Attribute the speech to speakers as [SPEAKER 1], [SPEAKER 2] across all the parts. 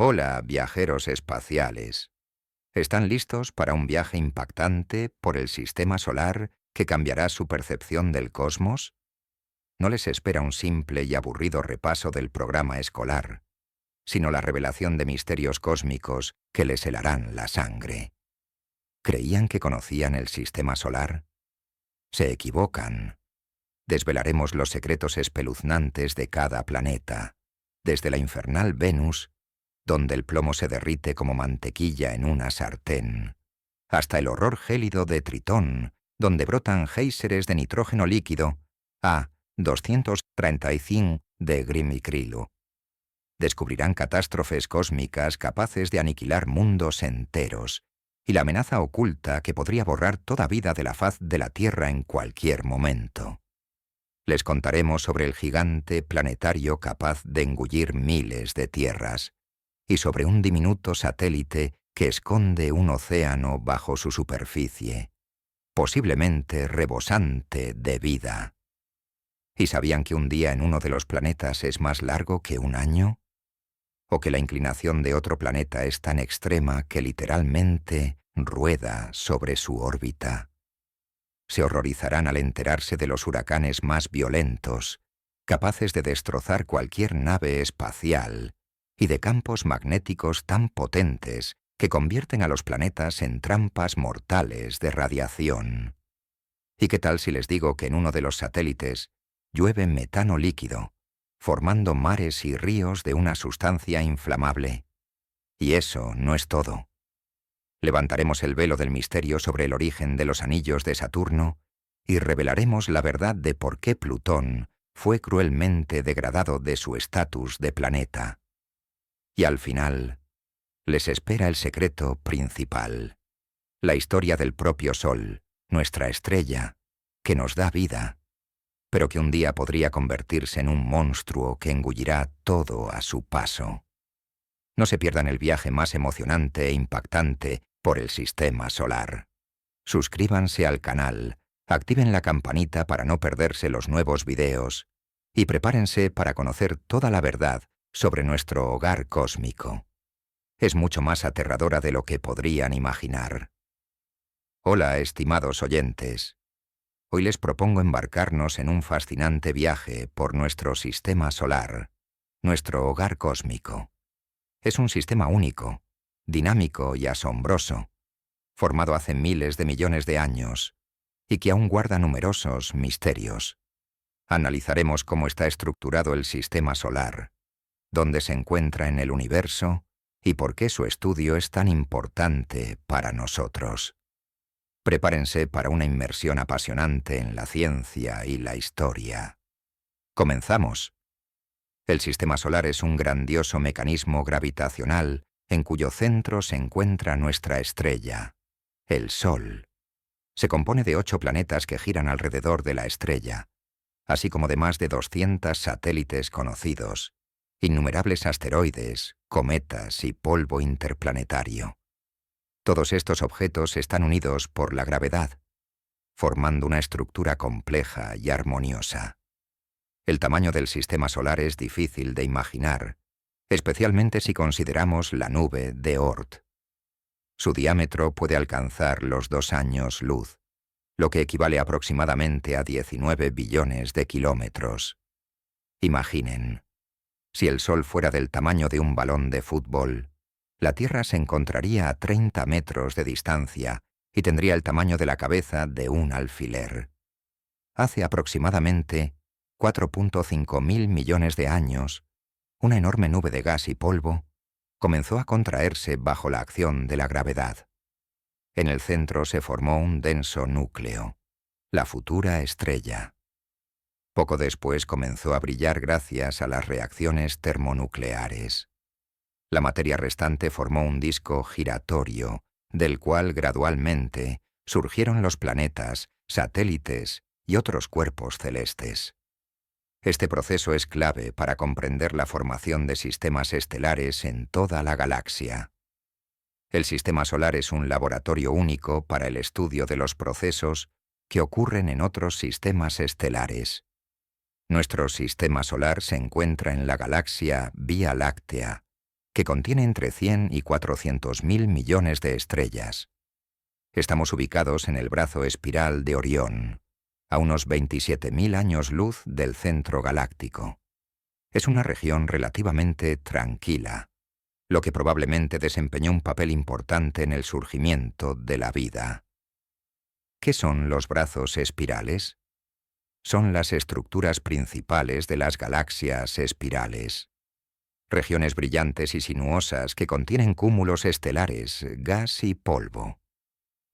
[SPEAKER 1] Hola, viajeros espaciales. ¿Están listos para un viaje impactante por el sistema solar que cambiará su percepción del cosmos? No les espera un simple y aburrido repaso del programa escolar, sino la revelación de misterios cósmicos que les helarán la sangre. ¿Creían que conocían el sistema solar? Se equivocan. Desvelaremos los secretos espeluznantes de cada planeta, desde la infernal Venus, donde el plomo se derrite como mantequilla en una sartén, hasta el horror gélido de Tritón, donde brotan géiseres de nitrógeno líquido, a 235 de Grimikrilu. Descubrirán catástrofes cósmicas capaces de aniquilar mundos enteros, y la amenaza oculta que podría borrar toda vida de la faz de la Tierra en cualquier momento. Les contaremos sobre el gigante planetario capaz de engullir miles de tierras, y sobre un diminuto satélite que esconde un océano bajo su superficie, posiblemente rebosante de vida. ¿Y sabían que un día en uno de los planetas es más largo que un año? ¿O que la inclinación de otro planeta es tan extrema que literalmente rueda sobre su órbita? Se horrorizarán al enterarse de los huracanes más violentos, capaces de destrozar cualquier nave espacial, y de campos magnéticos tan potentes que convierten a los planetas en trampas mortales de radiación. ¿Y qué tal si les digo que en uno de los satélites llueve metano líquido, formando mares y ríos de una sustancia inflamable? Y eso no es todo. Levantaremos el velo del misterio sobre el origen de los anillos de Saturno y revelaremos la verdad de por qué Plutón fue cruelmente degradado de su estatus de planeta. Y al final, les espera el secreto principal, la historia del propio Sol, nuestra estrella, que nos da vida, pero que un día podría convertirse en un monstruo que engullirá todo a su paso. No se pierdan el viaje más emocionante e impactante por el sistema solar. Suscríbanse al canal, activen la campanita para no perderse los nuevos videos y prepárense para conocer toda la verdad sobre nuestro hogar cósmico. Es mucho más aterradora de lo que podrían imaginar. Hola, estimados oyentes. Hoy les propongo embarcarnos en un fascinante viaje por nuestro sistema solar, nuestro hogar cósmico. Es un sistema único, dinámico y asombroso, formado hace miles de millones de años y que aún guarda numerosos misterios. Analizaremos cómo está estructurado el sistema solar, dónde se encuentra en el universo y por qué su estudio es tan importante para nosotros. Prepárense para una inmersión apasionante en la ciencia y la historia. ¡Comenzamos! El sistema solar es un grandioso mecanismo gravitacional en cuyo centro se encuentra nuestra estrella, el Sol. Se compone de 8 planetas que giran alrededor de la estrella, así como de más de 200 satélites conocidos, innumerables asteroides, cometas y polvo interplanetario. Todos estos objetos están unidos por la gravedad, formando una estructura compleja y armoniosa. El tamaño del sistema solar es difícil de imaginar, especialmente si consideramos la nube de Oort. Su diámetro puede alcanzar los 2 años luz, lo que equivale aproximadamente a 19 billones de kilómetros. Imaginen, si el Sol fuera del tamaño de un balón de fútbol, la Tierra se encontraría a 30 metros de distancia y tendría el tamaño de la cabeza de un alfiler. Hace aproximadamente 4.5 mil millones de años, una enorme nube de gas y polvo comenzó a contraerse bajo la acción de la gravedad. En el centro se formó un denso núcleo, la futura estrella. Poco después comenzó a brillar gracias a las reacciones termonucleares. La materia restante formó un disco giratorio, del cual gradualmente surgieron los planetas, satélites y otros cuerpos celestes. Este proceso es clave para comprender la formación de sistemas estelares en toda la galaxia. El sistema solar es un laboratorio único para el estudio de los procesos que ocurren en otros sistemas estelares. Nuestro sistema solar se encuentra en la galaxia Vía Láctea, que contiene entre 100 y 400.000 millones de estrellas. Estamos ubicados en el brazo espiral de Orión, a unos 27.000 años luz del centro galáctico. Es una región relativamente tranquila, lo que probablemente desempeñó un papel importante en el surgimiento de la vida. ¿Qué son los brazos espirales? Son las estructuras principales de las galaxias espirales. Regiones brillantes y sinuosas que contienen cúmulos estelares, gas y polvo.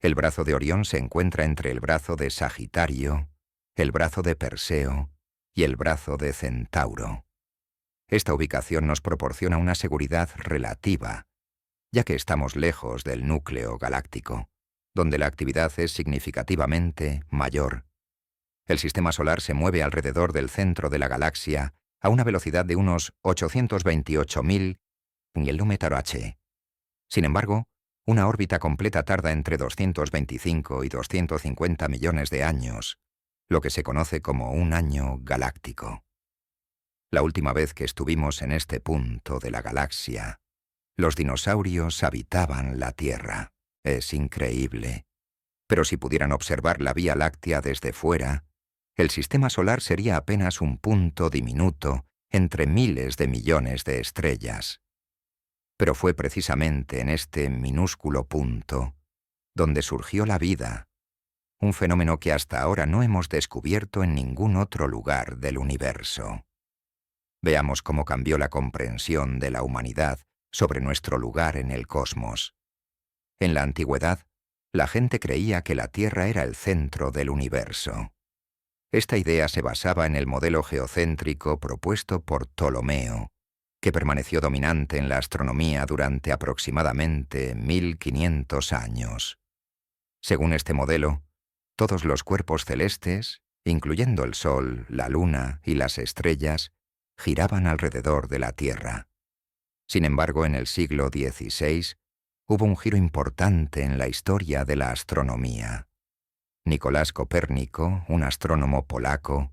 [SPEAKER 1] El brazo de Orión se encuentra entre el brazo de Sagitario, el brazo de Perseo y el brazo de Centauro. Esta ubicación nos proporciona una seguridad relativa, ya que estamos lejos del núcleo galáctico, donde la actividad es significativamente mayor. El sistema solar se mueve alrededor del centro de la galaxia a una velocidad de unos 828.000 km/h. Sin embargo, una órbita completa tarda entre 225 y 250 millones de años, lo que se conoce como un año galáctico. La última vez que estuvimos en este punto de la galaxia, los dinosaurios habitaban la Tierra. Es increíble. Pero si pudieran observar la Vía Láctea desde fuera, el sistema solar sería apenas un punto diminuto entre miles de millones de estrellas. Pero fue precisamente en este minúsculo punto donde surgió la vida, un fenómeno que hasta ahora no hemos descubierto en ningún otro lugar del universo. Veamos cómo cambió la comprensión de la humanidad sobre nuestro lugar en el cosmos. En la antigüedad, la gente creía que la Tierra era el centro del universo. Esta idea se basaba en el modelo geocéntrico propuesto por Ptolomeo, que permaneció dominante en la astronomía durante aproximadamente 1500 años. Según este modelo, todos los cuerpos celestes, incluyendo el Sol, la Luna y las estrellas, giraban alrededor de la Tierra. Sin embargo, en el siglo XVI hubo un giro importante en la historia de la astronomía. Nicolás Copérnico, un astrónomo polaco,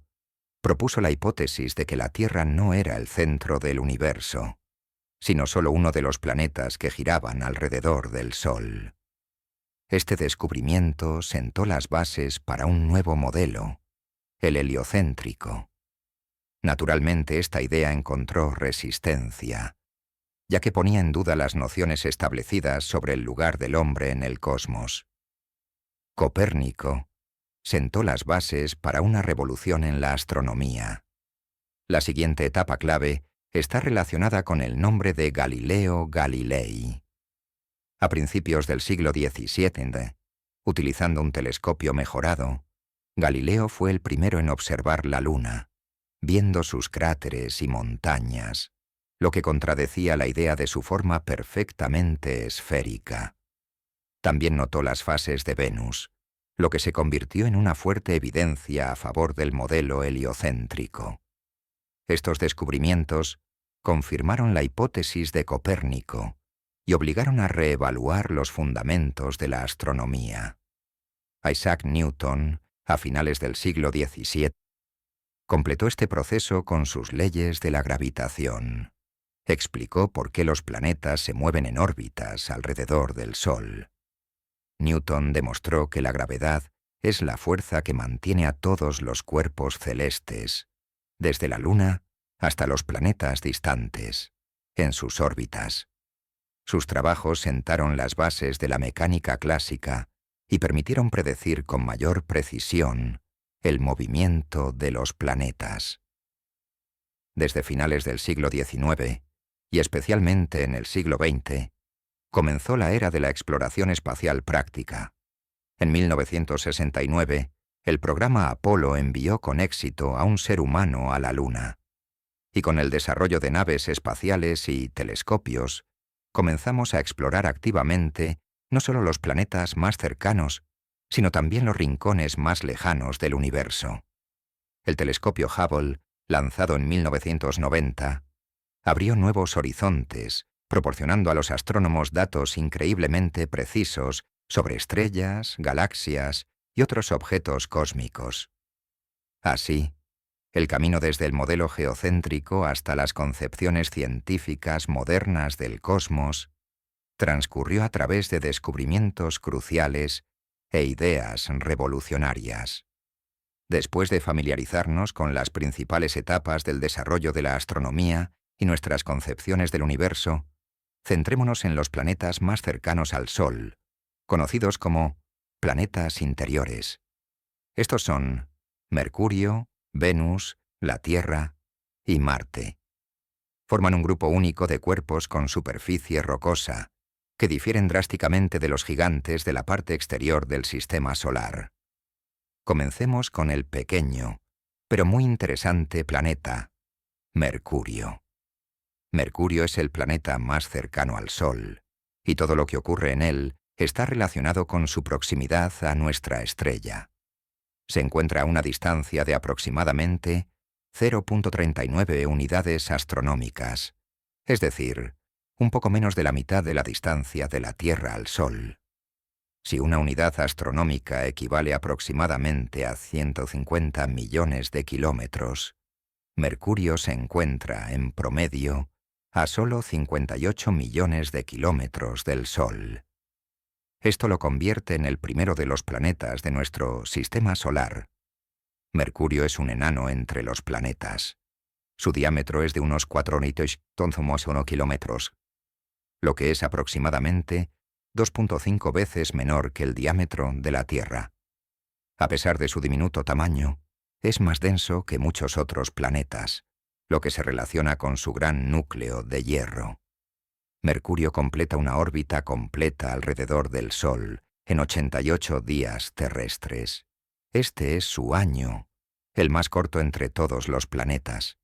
[SPEAKER 1] propuso la hipótesis de que la Tierra no era el centro del universo, sino solo uno de los planetas que giraban alrededor del Sol. Este descubrimiento sentó las bases para un nuevo modelo, el heliocéntrico. Naturalmente, esta idea encontró resistencia, ya que ponía en duda las nociones establecidas sobre el lugar del hombre en el cosmos. Copérnico sentó las bases para una revolución en la astronomía. La siguiente etapa clave está relacionada con el nombre de Galileo Galilei. A principios del siglo XVII, utilizando un telescopio mejorado, Galileo fue el primero en observar la Luna, viendo sus cráteres y montañas, lo que contradecía la idea de su forma perfectamente esférica. También notó las fases de Venus, lo que se convirtió en una fuerte evidencia a favor del modelo heliocéntrico. Estos descubrimientos confirmaron la hipótesis de Copérnico y obligaron a reevaluar los fundamentos de la astronomía. Isaac Newton, a finales del siglo XVII, completó este proceso con sus leyes de la gravitación. Explicó por qué los planetas se mueven en órbitas alrededor del Sol. Newton demostró que la gravedad es la fuerza que mantiene a todos los cuerpos celestes, desde la Luna hasta los planetas distantes, en sus órbitas. Sus trabajos sentaron las bases de la mecánica clásica y permitieron predecir con mayor precisión el movimiento de los planetas. Desde finales del siglo XIX, y especialmente en el siglo XX, comenzó la era de la exploración espacial práctica. En 1969, el programa Apolo envió con éxito a un ser humano a la Luna. Y con el desarrollo de naves espaciales y telescopios, comenzamos a explorar activamente no solo los planetas más cercanos, sino también los rincones más lejanos del universo. El telescopio Hubble, lanzado en 1990, abrió nuevos horizontes, proporcionando a los astrónomos datos increíblemente precisos sobre estrellas, galaxias y otros objetos cósmicos. Así, El camino desde el modelo geocéntrico hasta las concepciones científicas modernas del cosmos transcurrió a través de descubrimientos cruciales e ideas revolucionarias. Después de familiarizarnos con las principales etapas del desarrollo de la astronomía y nuestras concepciones del universo, centrémonos en los planetas más cercanos al Sol, conocidos como planetas interiores. Estos son Mercurio, Venus, la Tierra y Marte. Forman un grupo único de cuerpos con superficie rocosa, que difieren drásticamente de los gigantes de la parte exterior del sistema solar. Comencemos con el pequeño, pero muy interesante planeta, Mercurio. Mercurio es el planeta más cercano al Sol, y todo lo que ocurre en él está relacionado con su proximidad a nuestra estrella. Se encuentra a una distancia de aproximadamente 0.39 unidades astronómicas, es decir, un poco menos de la mitad de la distancia de la Tierra al Sol. Si una unidad astronómica equivale aproximadamente a 150 millones de kilómetros, Mercurio se encuentra, en promedio, a solo 58 millones de kilómetros del Sol. Esto lo convierte en el primero de los planetas de nuestro sistema solar. Mercurio es un enano entre los planetas. Su diámetro es de unos 4,1 kilómetros, lo que es aproximadamente 2.5 veces menor que el diámetro de la Tierra. A pesar de su diminuto tamaño, es más denso que muchos otros planetas, lo que se relaciona con su gran núcleo de hierro. Mercurio completa una órbita completa alrededor del Sol en 88 días terrestres. Este es su año, el más corto entre todos los planetas.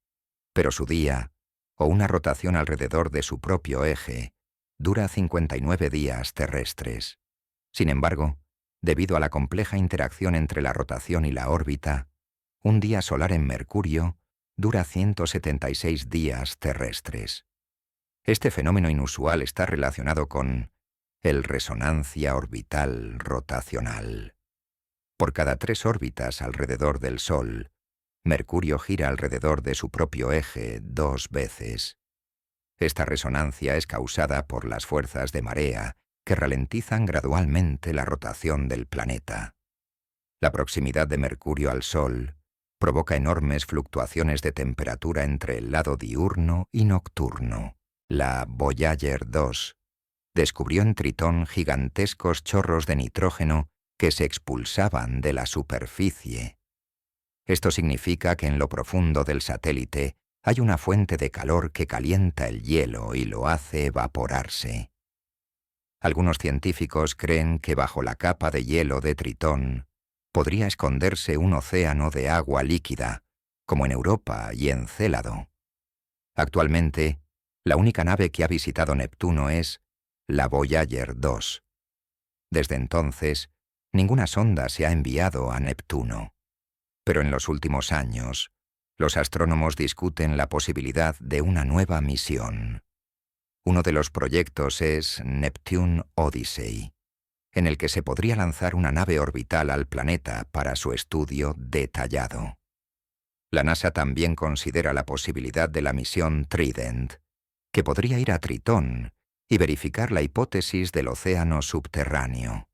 [SPEAKER 1] Pero su día, o una rotación alrededor de su propio eje, dura 59 días terrestres. Sin embargo, debido a la compleja interacción entre la rotación y la órbita, un día solar en Mercurio dura 176 días terrestres. Este fenómeno inusual está relacionado con el resonancia orbital rotacional. Por cada 3 órbitas alrededor del Sol, Mercurio gira alrededor de su propio eje 2 veces. Esta resonancia es causada por las fuerzas de marea que ralentizan gradualmente la rotación del planeta. La proximidad de Mercurio al Sol provoca enormes fluctuaciones de temperatura entre el lado diurno y nocturno. La Voyager 2 descubrió en Tritón gigantescos chorros de nitrógeno que se expulsaban de la superficie. Esto significa que en lo profundo del satélite hay una fuente de calor que calienta el hielo y lo hace evaporarse. Algunos científicos creen que bajo la capa de hielo de Tritón podría esconderse un océano de agua líquida, como en Europa y Encélado. Actualmente, la única nave que ha visitado Neptuno es la Voyager 2. Desde entonces, ninguna sonda se ha enviado a Neptuno. Pero en los últimos años, los astrónomos discuten la posibilidad de una nueva misión. Uno de los proyectos es Neptune Odyssey, en el que se podría lanzar una nave orbital al planeta para su estudio detallado. La NASA también considera la posibilidad de la misión Trident, que podría ir a Tritón y verificar la hipótesis del océano subterráneo.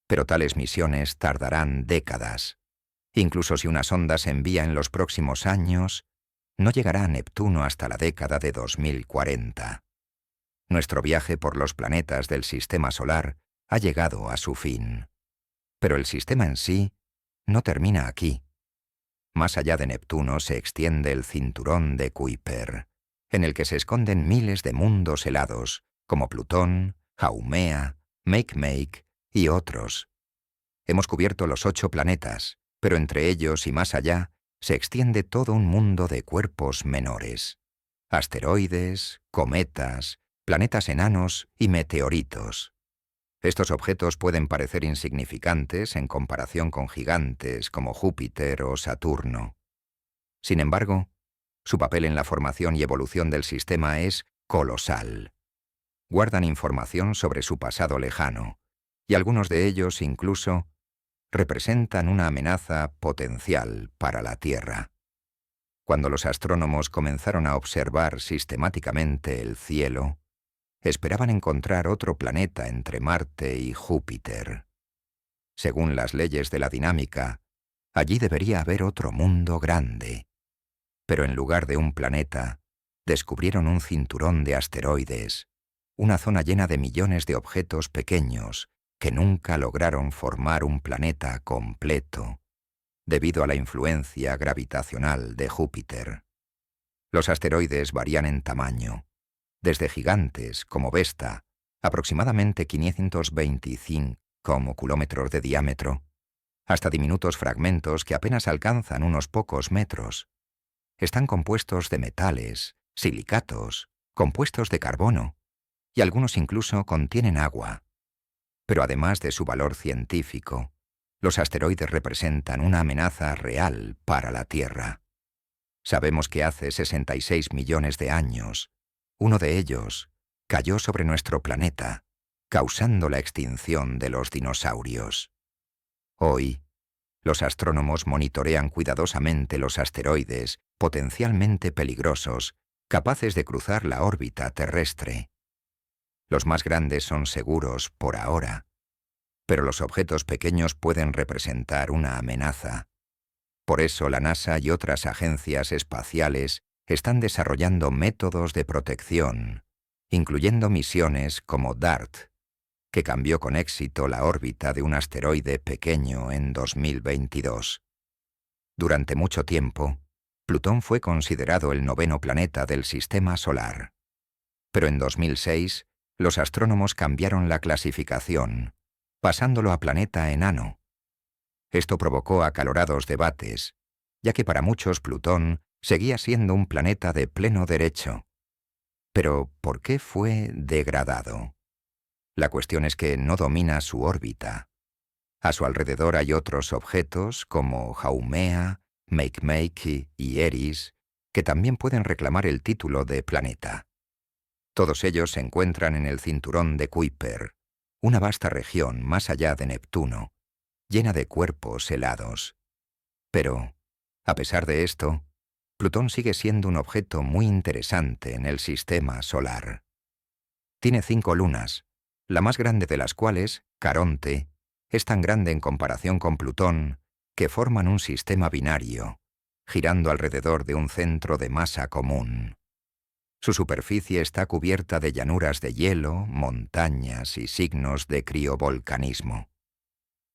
[SPEAKER 1] Pero tales misiones tardarán décadas. Incluso si una sonda se envía en los próximos años, no llegará a Neptuno hasta la década de 2040. Nuestro viaje por los planetas del sistema solar ha llegado a su fin. Pero el sistema en sí no termina aquí. Más allá de Neptuno se extiende el cinturón de Kuiper, en el que se esconden miles de mundos helados, como Plutón, Haumea, Makemake y otros. Hemos cubierto los 8 planetas, pero entre ellos y más allá se extiende todo un mundo de cuerpos menores. Asteroides, cometas, planetas enanos y meteoritos. Estos objetos pueden parecer insignificantes en comparación con gigantes como Júpiter o Saturno. Sin embargo, su papel en la formación y evolución del sistema es colosal. Guardan información sobre su pasado lejano, y algunos de ellos incluso representan una amenaza potencial para la Tierra. Cuando los astrónomos comenzaron a observar sistemáticamente el cielo, esperaban encontrar otro planeta entre Marte y Júpiter. Según las leyes de la dinámica, allí debería haber otro mundo grande. Pero en lugar de un planeta, descubrieron un cinturón de asteroides, una zona llena de millones de objetos pequeños que nunca lograron formar un planeta completo, debido a la influencia gravitacional de Júpiter. Los asteroides varían en tamaño, desde gigantes como Vesta, aproximadamente 525 kilómetros de diámetro, hasta diminutos fragmentos que apenas alcanzan unos pocos metros. Están compuestos de metales, silicatos, compuestos de carbono, y algunos incluso contienen agua. Pero además de su valor científico, los asteroides representan una amenaza real para la Tierra. Sabemos que hace 66 millones de años, uno de ellos cayó sobre nuestro planeta, causando la extinción de los dinosaurios. Hoy, los astrónomos monitorean cuidadosamente los asteroides potencialmente peligrosos, capaces de cruzar la órbita terrestre. Los más grandes son seguros por ahora, pero los objetos pequeños pueden representar una amenaza. Por eso la NASA y otras agencias espaciales están desarrollando métodos de protección, incluyendo misiones como DART, que cambió con éxito la órbita de un asteroide pequeño en 2022. Durante mucho tiempo, Plutón fue considerado el 9º planeta del Sistema Solar. Pero en 2006, los astrónomos cambiaron la clasificación, pasándolo a planeta enano. Esto provocó acalorados debates, ya que para muchos Plutón seguía siendo un planeta de pleno derecho. Pero, ¿por qué fue degradado? La cuestión es que no domina su órbita. A su alrededor hay otros objetos como Haumea, Makemake y Eris, que también pueden reclamar el título de planeta. Todos ellos se encuentran en el cinturón de Kuiper, una vasta región más allá de Neptuno, llena de cuerpos helados. Pero, a pesar de esto, Plutón sigue siendo un objeto muy interesante en el Sistema Solar. Tiene 5 lunas, la más grande de las cuales, Caronte, es tan grande en comparación con Plutón que forman un sistema binario, girando alrededor de un centro de masa común. Su superficie está cubierta de llanuras de hielo, montañas y signos de criovolcanismo.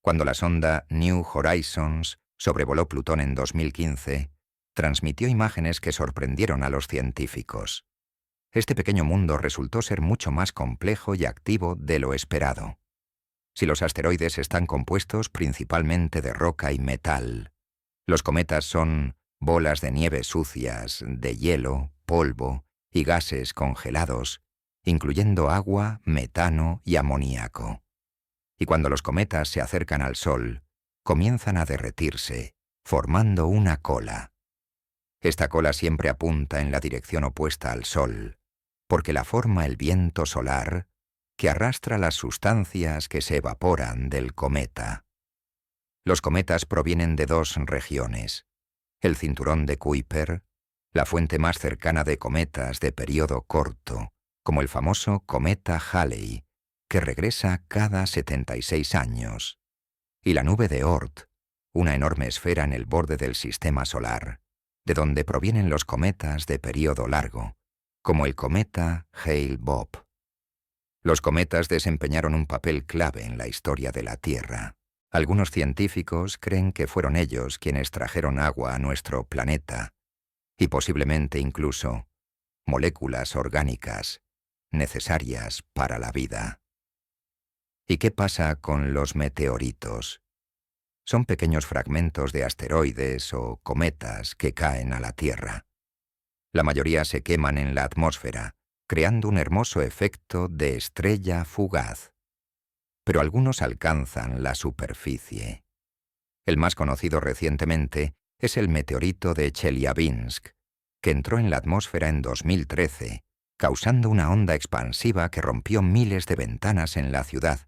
[SPEAKER 1] Cuando la sonda New Horizons sobrevoló Plutón en 2015, transmitió imágenes que sorprendieron a los científicos. Este pequeño mundo resultó ser mucho más complejo y activo de lo esperado. Si los asteroides están compuestos principalmente de roca y metal, los cometas son bolas de nieve sucias, de hielo, polvo y gases congelados, incluyendo agua, metano y amoníaco. Y cuando los cometas se acercan al Sol, comienzan a derretirse, formando una cola. Esta cola siempre apunta en la dirección opuesta al Sol, porque la forma el viento solar, que arrastra las sustancias que se evaporan del cometa. Los cometas provienen de 2 regiones: el cinturón de Kuiper, la fuente más cercana de cometas de período corto, como el famoso cometa Halley, que regresa cada 76 años, y la nube de Oort, una enorme esfera en el borde del Sistema Solar, de donde provienen los cometas de período largo, como el cometa Hale-Bopp. Los cometas desempeñaron un papel clave en la historia de la Tierra. Algunos científicos creen que fueron ellos quienes trajeron agua a nuestro planeta, y posiblemente incluso moléculas orgánicas necesarias para la vida. ¿Y qué pasa con los meteoritos? Son pequeños fragmentos de asteroides o cometas que caen a la Tierra. La mayoría se queman en la atmósfera, creando un hermoso efecto de estrella fugaz. Pero algunos alcanzan la superficie. El más conocido recientemente es el meteorito de Chelyabinsk, que entró en la atmósfera en 2013, causando una onda expansiva que rompió miles de ventanas en la ciudad.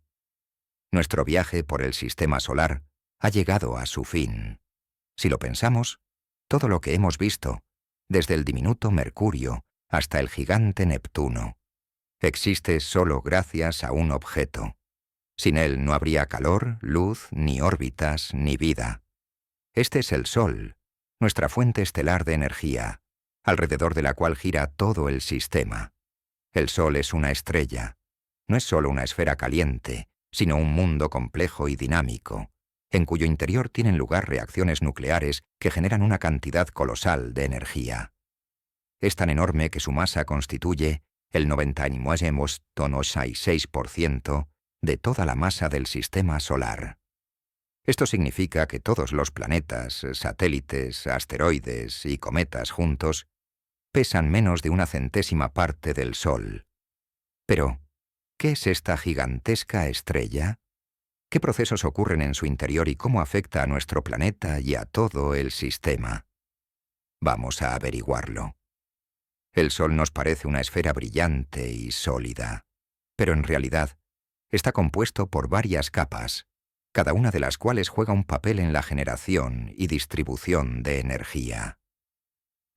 [SPEAKER 1] Nuestro viaje por el Sistema Solar ha llegado a su fin. Si lo pensamos, todo lo que hemos visto, desde el diminuto Mercurio hasta el gigante Neptuno. Existe solo gracias a un objeto. Sin él no habría calor, luz, ni órbitas, ni vida. Este es el Sol, nuestra fuente estelar de energía, alrededor de la cual gira todo el sistema. El Sol es una estrella. No es solo una esfera caliente, sino un mundo complejo y dinámico, en cuyo interior tienen lugar reacciones nucleares que generan una cantidad colosal de energía. Es tan enorme que su masa constituye el 99,6% de toda la masa del sistema solar. Esto significa que todos los planetas, satélites, asteroides y cometas juntos pesan menos de una centésima parte del Sol. Pero, ¿qué es esta gigantesca estrella? ¿Qué procesos ocurren en su interior y cómo afecta a nuestro planeta y a todo el sistema? Vamos a averiguarlo. El Sol nos parece una esfera brillante y sólida, pero en realidad está compuesto por varias capas, cada una de las cuales juega un papel en la generación y distribución de energía.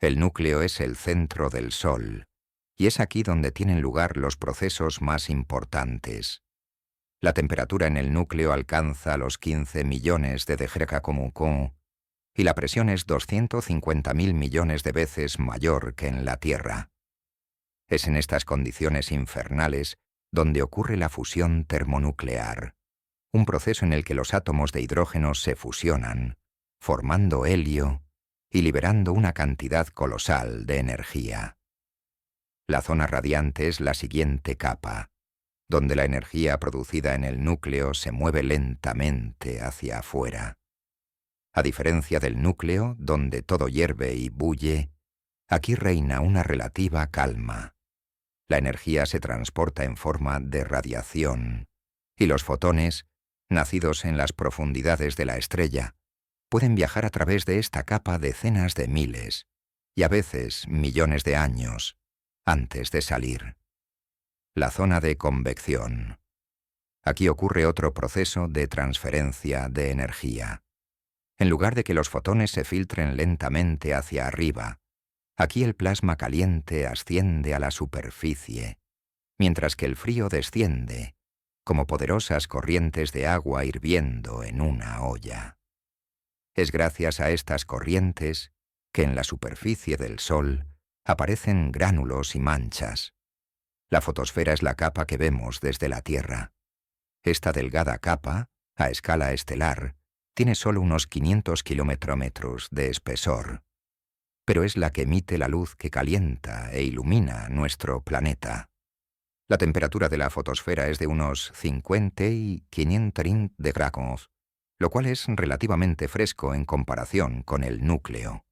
[SPEAKER 1] El núcleo es el centro del Sol, y es aquí donde tienen lugar los procesos más importantes. La temperatura en el núcleo alcanza los 15 millones de degrees y la presión es 250.000 millones de veces mayor que en la Tierra. Es en estas condiciones infernales donde ocurre la fusión termonuclear, un proceso en el que los átomos de hidrógeno se fusionan, formando helio y liberando una cantidad colosal de energía. La zona radiante es la siguiente capa, donde la energía producida en el núcleo se mueve lentamente hacia afuera. A diferencia del núcleo, donde todo hierve y bulle, aquí reina una relativa calma. La energía se transporta en forma de radiación, y los fotones, nacidos en las profundidades de la estrella, pueden viajar a través de esta capa decenas de miles, y a veces millones de años, antes de salir. La zona de convección. Aquí ocurre otro proceso de transferencia de energía. En lugar de que los fotones se filtren lentamente hacia arriba, aquí el plasma caliente asciende a la superficie, mientras que el frío desciende, como poderosas corrientes de agua hirviendo en una olla. Es gracias a estas corrientes que en la superficie del Sol aparecen gránulos y manchas. La fotosfera es la capa que vemos desde la Tierra. Esta delgada capa, a escala estelar, tiene solo unos 500 kilómetros de espesor, pero es la que emite la luz que calienta e ilumina nuestro planeta. La temperatura de la fotosfera es de unos 50 y 530 degrees, lo cual es relativamente fresco en comparación con el núcleo.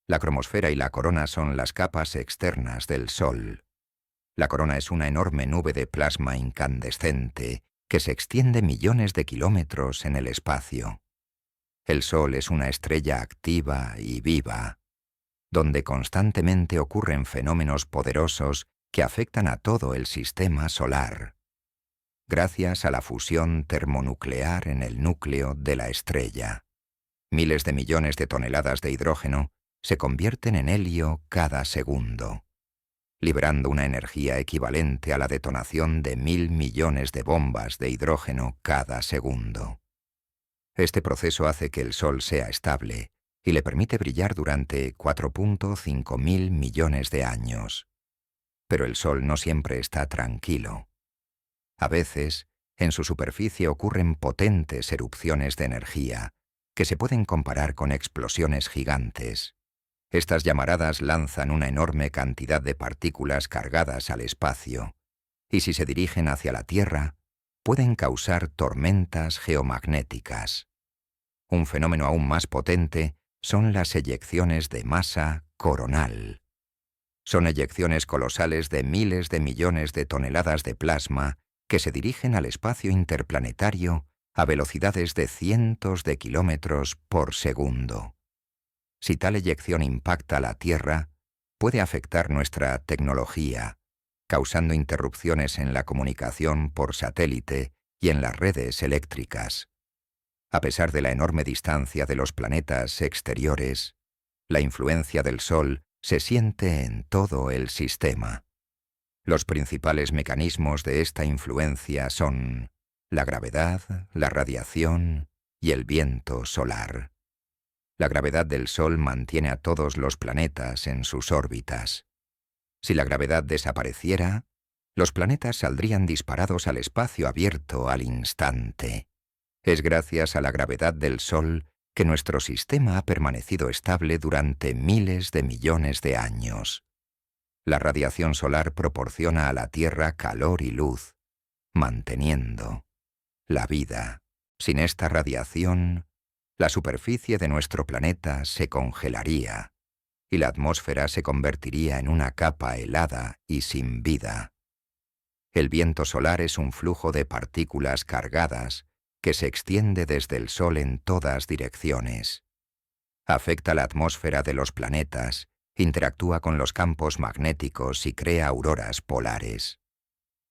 [SPEAKER 1] La cromosfera y la corona son las capas externas del Sol. La corona es una enorme nube de plasma incandescente que se extiende millones de kilómetros en el espacio. El Sol es una estrella activa y viva, donde constantemente ocurren fenómenos poderosos que afectan a todo el sistema solar, gracias a la fusión termonuclear en el núcleo de la estrella. Miles de millones de toneladas de hidrógeno se convierten en helio cada segundo, liberando una energía equivalente a la detonación de 1.000 millones de bombas de hidrógeno cada segundo. Este proceso hace que el Sol sea estable y le permite brillar durante 4.5 mil millones de años. Pero el Sol no siempre está tranquilo. A veces, en su superficie ocurren potentes erupciones de energía que se pueden comparar con explosiones gigantes. Estas llamaradas lanzan una enorme cantidad de partículas cargadas al espacio, y si se dirigen hacia la Tierra, pueden causar tormentas geomagnéticas. Un fenómeno aún más potente son las eyecciones de masa coronal. Son eyecciones colosales de miles de millones de toneladas de plasma que se dirigen al espacio interplanetario a velocidades de cientos de kilómetros por segundo. Si tal eyección impacta la Tierra, puede afectar nuestra tecnología, causando interrupciones en la comunicación por satélite y en las redes eléctricas. A pesar de la enorme distancia de los planetas exteriores, la influencia del Sol se siente en todo el sistema. Los principales mecanismos de esta influencia son la gravedad, la radiación y el viento solar. La gravedad del Sol mantiene a todos los planetas en sus órbitas. Si la gravedad desapareciera, los planetas saldrían disparados al espacio abierto al instante. Es gracias a la gravedad del Sol que nuestro sistema ha permanecido estable durante miles de millones de años. La radiación solar proporciona a la Tierra calor y luz, manteniendo la vida. Sin esta radiación, la superficie de nuestro planeta se congelaría y la atmósfera se convertiría en una capa helada y sin vida. El viento solar es un flujo de partículas cargadas que se extiende desde el Sol en todas direcciones. Afecta la atmósfera de los planetas, interactúa con los campos magnéticos y crea auroras polares.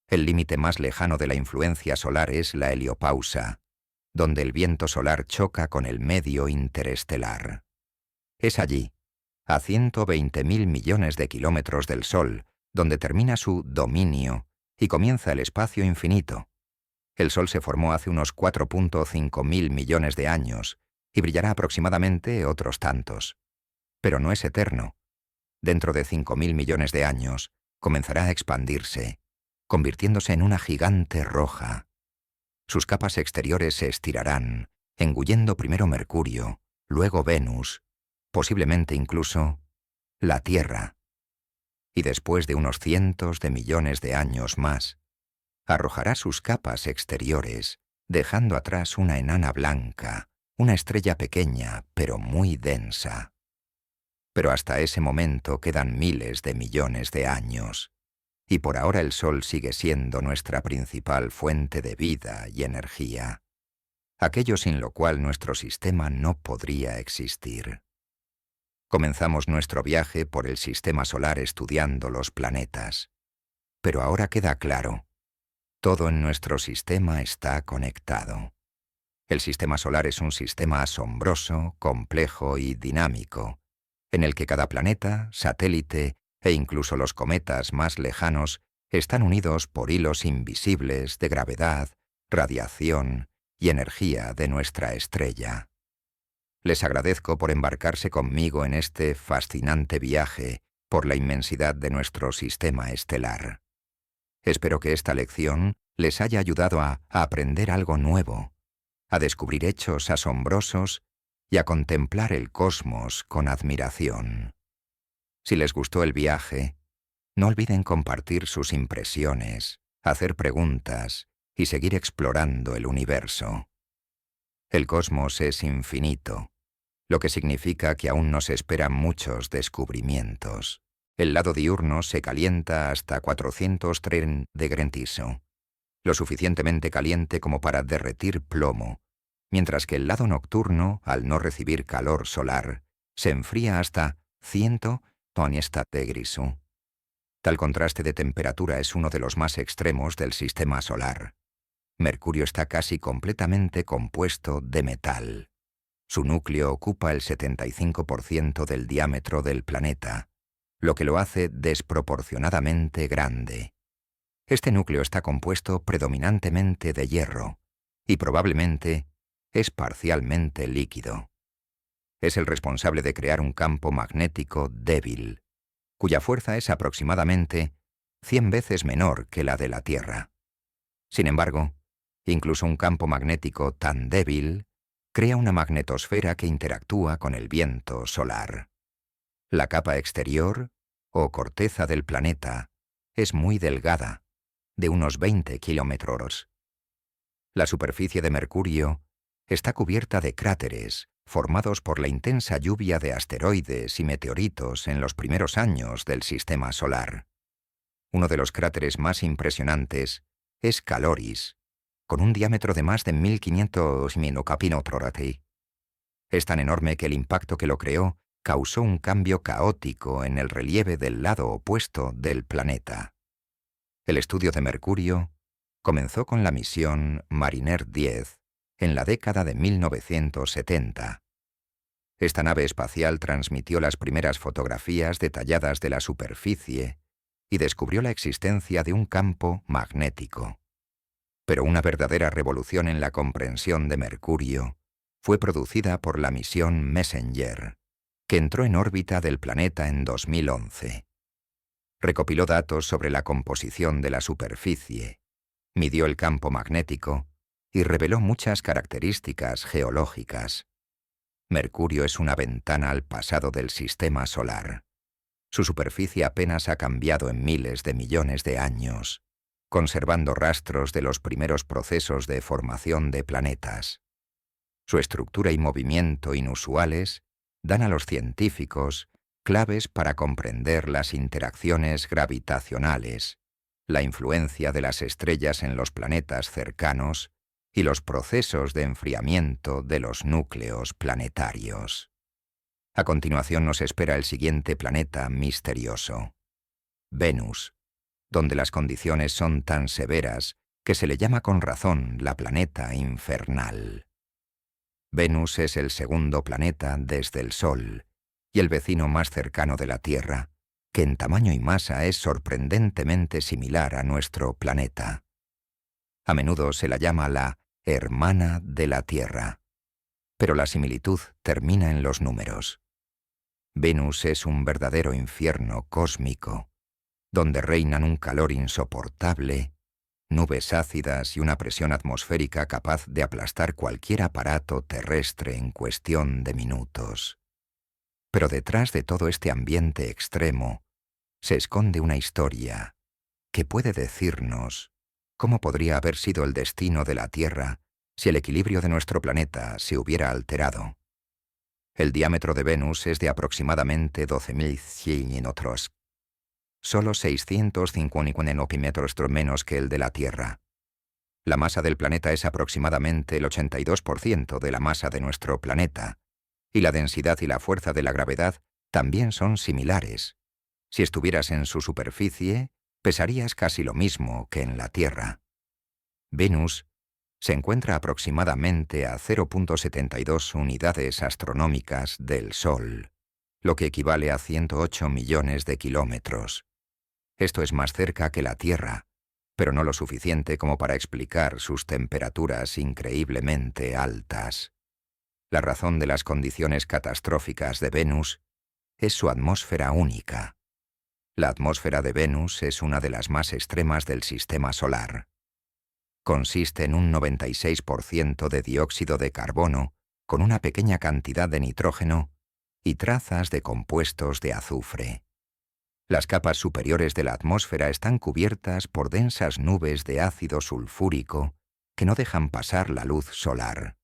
[SPEAKER 1] El límite más lejano de la influencia solar es la heliopausa, donde el viento solar choca con el medio interestelar. Es allí, a 120.000 millones de kilómetros del Sol, donde termina su dominio y comienza el espacio infinito. El Sol se formó hace unos 4.5 mil millones de años y brillará aproximadamente otros tantos. Pero no es eterno. Dentro de 5.000 millones de años, comenzará a expandirse, convirtiéndose en una gigante roja. Sus capas exteriores se estirarán, engullendo primero Mercurio, luego Venus, posiblemente incluso la Tierra. Y después de unos cientos de millones de años más, arrojará sus capas exteriores, dejando atrás una enana blanca, una estrella pequeña pero muy densa. Pero hasta ese momento quedan miles de millones de años, y por ahora el Sol sigue siendo nuestra principal fuente de vida y energía, aquello sin lo cual nuestro sistema no podría existir. Comenzamos nuestro viaje por el sistema solar estudiando los planetas. Pero ahora queda claro, todo en nuestro sistema está conectado. El sistema solar es un sistema asombroso, complejo y dinámico, en el que cada planeta, satélite e incluso los cometas más lejanos están unidos por hilos invisibles de gravedad, radiación y energía de nuestra estrella. Les agradezco por embarcarse conmigo en este fascinante viaje por la inmensidad de nuestro sistema estelar. Espero que esta lección les haya ayudado a aprender algo nuevo, a descubrir hechos asombrosos y a contemplar el cosmos con admiración. Si les gustó el viaje, no olviden compartir sus impresiones, hacer preguntas y seguir explorando el universo. El cosmos es infinito, lo que significa que aún nos esperan muchos descubrimientos. El lado diurno se calienta hasta 403 de Grentiso, lo suficientemente caliente como para derretir plomo, mientras que el lado nocturno, al no recibir calor solar, se enfría hasta 100 de Grisu. Tal contraste de temperatura es uno de los más extremos del sistema solar. Mercurio está casi completamente compuesto de metal. Su núcleo ocupa el 75% del diámetro del planeta, lo que lo hace desproporcionadamente grande. Este núcleo está compuesto predominantemente de hierro y probablemente es parcialmente líquido. Es el responsable de crear un campo magnético débil, cuya fuerza es aproximadamente 100 veces menor que la de la Tierra. Sin embargo, incluso un campo magnético tan débil crea una magnetosfera que interactúa con el viento solar. La capa exterior, o corteza del planeta, es muy delgada, de unos 20 kilómetros. La superficie de Mercurio está cubierta de cráteres formados por la intensa lluvia de asteroides y meteoritos en los primeros años del sistema solar. Uno de los cráteres más impresionantes es Caloris, con un diámetro de más de 1500 kilómetros. Es tan enorme que el impacto que lo creó causó un cambio caótico en el relieve del lado opuesto del planeta. El estudio de Mercurio comenzó con la misión Mariner 10 en la década de 1970. Esta nave espacial transmitió las primeras fotografías detalladas de la superficie y descubrió la existencia de un campo magnético. Pero una verdadera revolución en la comprensión de Mercurio fue producida por la misión Messenger, que entró en órbita del planeta en 2011. Recopiló datos sobre la composición de la superficie, midió el campo magnético y reveló muchas características geológicas. Mercurio es una ventana al pasado del sistema solar. Su superficie apenas ha cambiado en miles de millones de años, conservando rastros de los primeros procesos de formación de planetas. Su estructura y movimiento inusuales dan a los científicos claves para comprender las interacciones gravitacionales, la influencia de las estrellas en los planetas cercanos y los procesos de enfriamiento de los núcleos planetarios. A continuación nos espera el siguiente planeta misterioso, Venus, donde las condiciones son tan severas que se le llama con razón la planeta infernal. Venus es el segundo planeta desde el Sol y el vecino más cercano de la Tierra, que en tamaño y masa es sorprendentemente similar a nuestro planeta. A menudo se la llama la hermana de la Tierra, pero la similitud termina en los números. Venus es un verdadero infierno cósmico, donde reinan un calor insoportable, nubes ácidas y una presión atmosférica capaz de aplastar cualquier aparato terrestre en cuestión de minutos. Pero detrás de todo este ambiente extremo se esconde una historia que puede decirnos cómo podría haber sido el destino de la Tierra si el equilibrio de nuestro planeta se hubiera alterado. El diámetro de Venus es de aproximadamente 12.100 kilómetros, solo 650 kilómetros menos que el de la Tierra. La masa del planeta es aproximadamente el 82% de la masa de nuestro planeta, y la densidad y la fuerza de la gravedad también son similares. Si estuvieras en su superficie, pesarías casi lo mismo que en la Tierra. Venus se encuentra aproximadamente a 0,72 unidades astronómicas del Sol, lo que equivale a 108 millones de kilómetros. Esto es más cerca que la Tierra, pero no lo suficiente como para explicar sus temperaturas increíblemente altas. La razón de las condiciones catastróficas de Venus es su atmósfera única. La atmósfera de Venus es una de las más extremas del sistema solar. Consiste en un 96% de dióxido de carbono con una pequeña cantidad de nitrógeno y trazas de compuestos de azufre. Las capas superiores de la atmósfera están cubiertas por densas nubes de ácido sulfúrico que no dejan pasar la luz solar.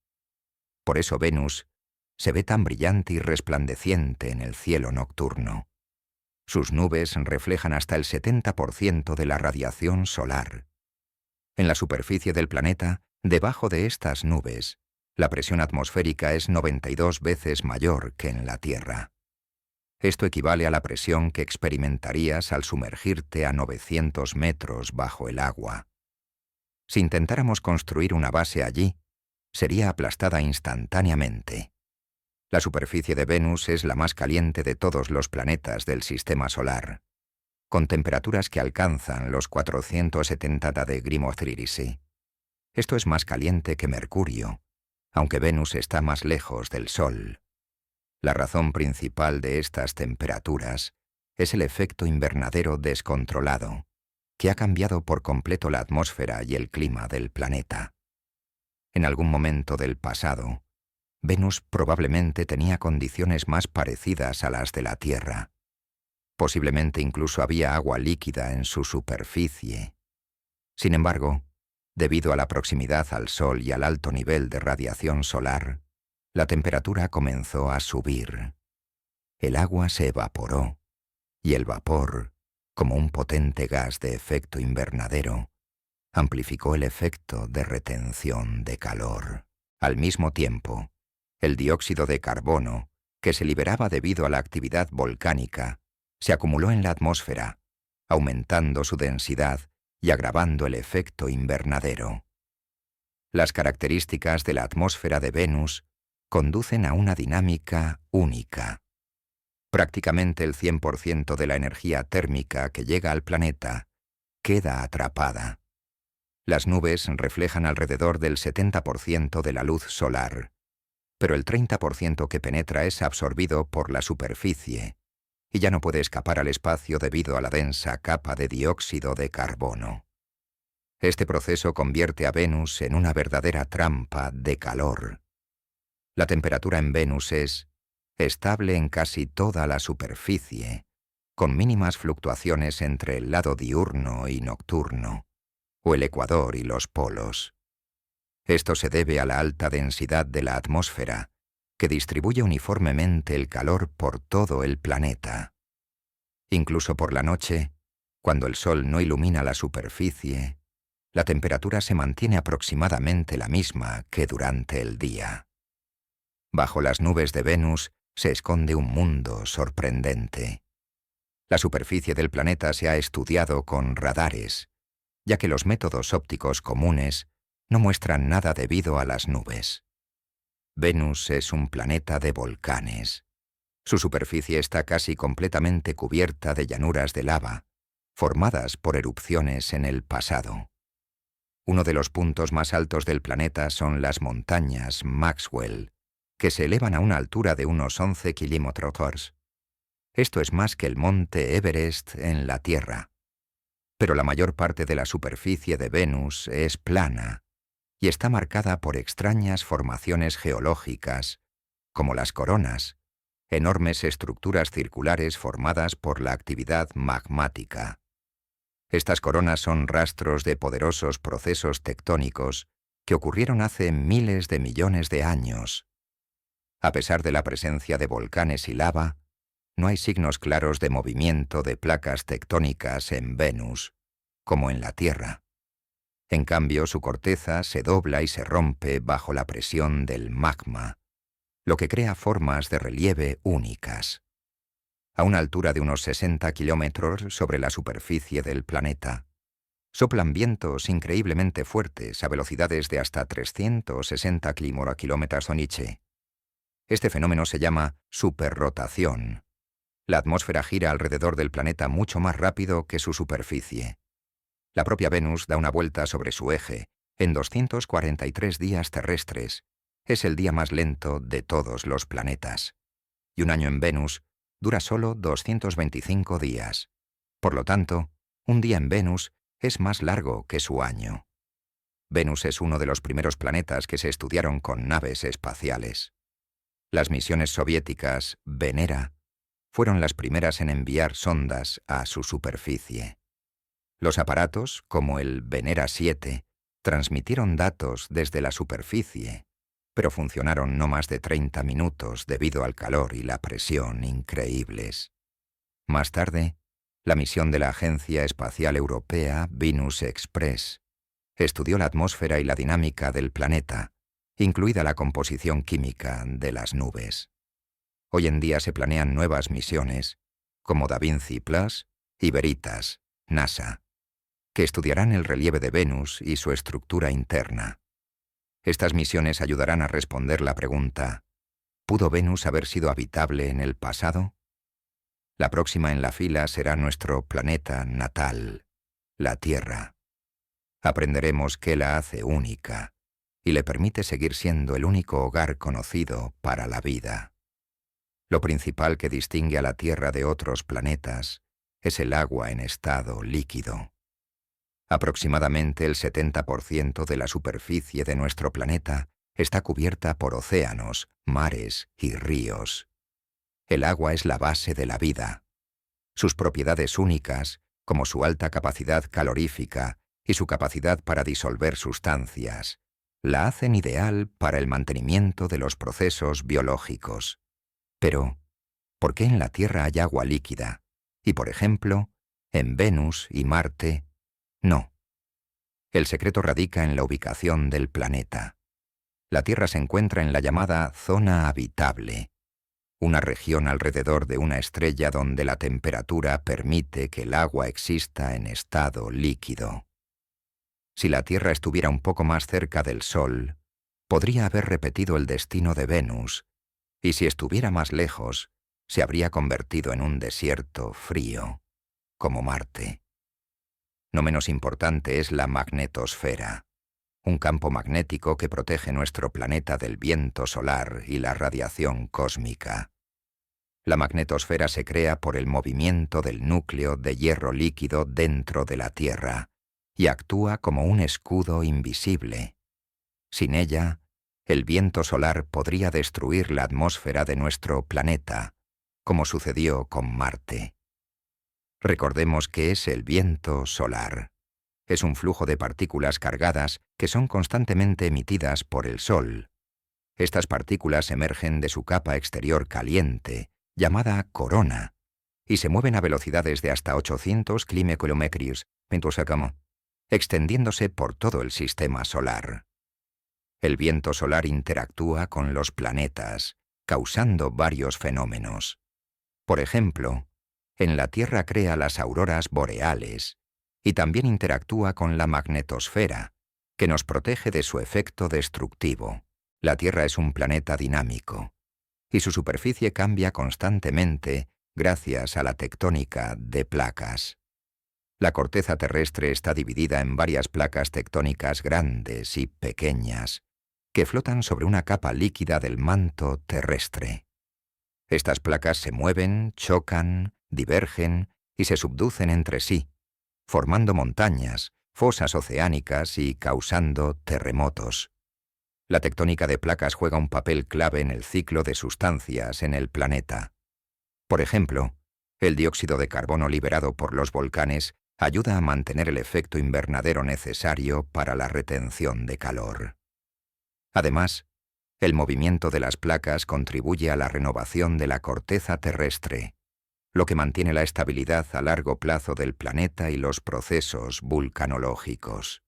[SPEAKER 1] Por eso Venus se ve tan brillante y resplandeciente en el cielo nocturno. Sus nubes reflejan hasta el 70% de la radiación solar. En la superficie del planeta, debajo de estas nubes, la presión atmosférica es 92 veces mayor que en la Tierra. Esto equivale a la presión que experimentarías al sumergirte a 900 metros bajo el agua. Si intentáramos construir una base allí, sería aplastada instantáneamente. La superficie de Venus es la más caliente de todos los planetas del sistema solar, con temperaturas que alcanzan los 470 °C. Esto es más caliente que Mercurio, aunque Venus está más lejos del Sol. La razón principal de estas temperaturas es el efecto invernadero descontrolado, que ha cambiado por completo la atmósfera y el clima del planeta. En algún momento del pasado, Venus probablemente tenía condiciones más parecidas a las de la Tierra. Posiblemente incluso había agua líquida en su superficie. Sin embargo, debido a la proximidad al Sol y al alto nivel de radiación solar, la temperatura comenzó a subir. El agua se evaporó, y el vapor, como un potente gas de efecto invernadero, amplificó el efecto de retención de calor. Al mismo tiempo, el dióxido de carbono, que se liberaba debido a la actividad volcánica, se acumuló en la atmósfera, aumentando su densidad y agravando el efecto invernadero. Las características de la atmósfera de Venus conducen a una dinámica única. Prácticamente el 100% de la energía térmica que llega al planeta queda atrapada. Las nubes reflejan alrededor del 70% de la luz solar, pero el 30% que penetra es absorbido por la superficie y ya no puede escapar al espacio debido a la densa capa de dióxido de carbono. Este proceso convierte a Venus en una verdadera trampa de calor. La temperatura en Venus es estable en casi toda la superficie, con mínimas fluctuaciones entre el lado diurno y nocturno, o el ecuador y los polos. Esto se debe a la alta densidad de la atmósfera, que distribuye uniformemente el calor por todo el planeta. Incluso por la noche, cuando el sol no ilumina la superficie, la temperatura se mantiene aproximadamente la misma que durante el día. Bajo las nubes de Venus se esconde un mundo sorprendente. La superficie del planeta se ha estudiado con radares, ya que los métodos ópticos comunes no muestran nada debido a las nubes. Venus es un planeta de volcanes. Su superficie está casi completamente cubierta de llanuras de lava, formadas por erupciones en el pasado. Uno de los puntos más altos del planeta son las montañas Maxwell, que se elevan a una altura de unos 11 kilómetros. Esto es más que el monte Everest en la Tierra. Pero la mayor parte de la superficie de Venus es plana y está marcada por extrañas formaciones geológicas, como las coronas, enormes estructuras circulares formadas por la actividad magmática. Estas coronas son rastros de poderosos procesos tectónicos que ocurrieron hace miles de millones de años. A pesar de la presencia de volcanes y lava, no hay signos claros de movimiento de placas tectónicas en Venus, como en la Tierra. En cambio, su corteza se dobla y se rompe bajo la presión del magma, lo que crea formas de relieve únicas. A una altura de unos 60 kilómetros sobre la superficie del planeta, soplan vientos increíblemente fuertes a velocidades de hasta 360 km/h. Este fenómeno se llama superrotación. La atmósfera gira alrededor del planeta mucho más rápido que su superficie. La propia Venus da una vuelta sobre su eje en 243 días terrestres. Es el día más lento de todos los planetas. Y un año en Venus dura solo 225 días. Por lo tanto, un día en Venus es más largo que su año. Venus es uno de los primeros planetas que se estudiaron con naves espaciales. Las misiones soviéticas Venera fueron las primeras en enviar sondas a su superficie. Los aparatos, como el Venera 7, transmitieron datos desde la superficie, pero funcionaron no más de 30 minutos debido al calor y la presión increíbles. Más tarde, la misión de la Agencia Espacial Europea, Venus Express, estudió la atmósfera y la dinámica del planeta, incluida la composición química de las nubes. Hoy en día se planean nuevas misiones, como Da Vinci Plus y Veritas, NASA, que estudiarán el relieve de Venus y su estructura interna. Estas misiones ayudarán a responder la pregunta: ¿pudo Venus haber sido habitable en el pasado? La próxima en la fila será nuestro planeta natal, la Tierra. Aprenderemos qué la hace única y le permite seguir siendo el único hogar conocido para la vida. Lo principal que distingue a la Tierra de otros planetas es el agua en estado líquido. Aproximadamente el 70% de la superficie de nuestro planeta está cubierta por océanos, mares y ríos. El agua es la base de la vida. Sus propiedades únicas, como su alta capacidad calorífica y su capacidad para disolver sustancias, la hacen ideal para el mantenimiento de los procesos biológicos. Pero, ¿por qué en la Tierra hay agua líquida? Y, por ejemplo, en Venus y Marte, no. El secreto radica en la ubicación del planeta. La Tierra se encuentra en la llamada zona habitable, una región alrededor de una estrella donde la temperatura permite que el agua exista en estado líquido. Si la Tierra estuviera un poco más cerca del Sol, podría haber repetido el destino de Venus, y si estuviera más lejos, se habría convertido en un desierto frío, como Marte. No menos importante es la magnetosfera, un campo magnético que protege nuestro planeta del viento solar y la radiación cósmica. La magnetosfera se crea por el movimiento del núcleo de hierro líquido dentro de la Tierra y actúa como un escudo invisible. Sin ella, el viento solar podría destruir la atmósfera de nuestro planeta, como sucedió con Marte. Recordemos que es el viento solar. Es un flujo de partículas cargadas que son constantemente emitidas por el Sol. Estas partículas emergen de su capa exterior caliente, llamada corona, y se mueven a velocidades de hasta 800 km/s, extendiéndose por todo el sistema solar. El viento solar interactúa con los planetas, causando varios fenómenos. Por ejemplo, en la Tierra crea las auroras boreales y también interactúa con la magnetosfera, que nos protege de su efecto destructivo. La Tierra es un planeta dinámico, y su superficie cambia constantemente gracias a la tectónica de placas. La corteza terrestre está dividida en varias placas tectónicas grandes y pequeñas, que flotan sobre una capa líquida del manto terrestre. Estas placas se mueven, chocan, divergen y se subducen entre sí, formando montañas, fosas oceánicas y causando terremotos. La tectónica de placas juega un papel clave en el ciclo de sustancias en el planeta. Por ejemplo, el dióxido de carbono liberado por los volcanes ayuda a mantener el efecto invernadero necesario para la retención de calor. Además, el movimiento de las placas contribuye a la renovación de la corteza terrestre, lo que mantiene la estabilidad a largo plazo del planeta y los procesos vulcanológicos.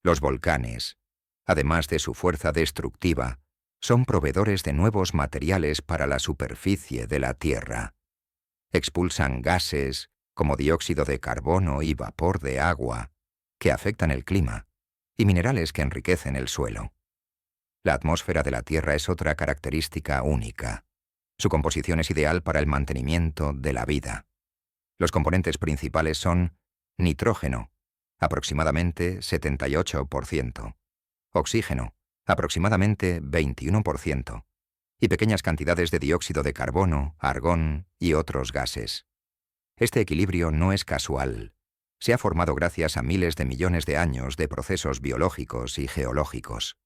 [SPEAKER 1] Los volcanes, además de su fuerza destructiva, son proveedores de nuevos materiales para la superficie de la Tierra. Expulsan gases como dióxido de carbono y vapor de agua, que afectan el clima, y minerales que enriquecen el suelo. La atmósfera de la Tierra es otra característica única. Su composición es ideal para el mantenimiento de la vida. Los componentes principales son nitrógeno, aproximadamente 78%, oxígeno, aproximadamente 21%, y pequeñas cantidades de dióxido de carbono, argón y otros gases. Este equilibrio no es casual. Se ha formado gracias a miles de millones de años de procesos biológicos y geológicos.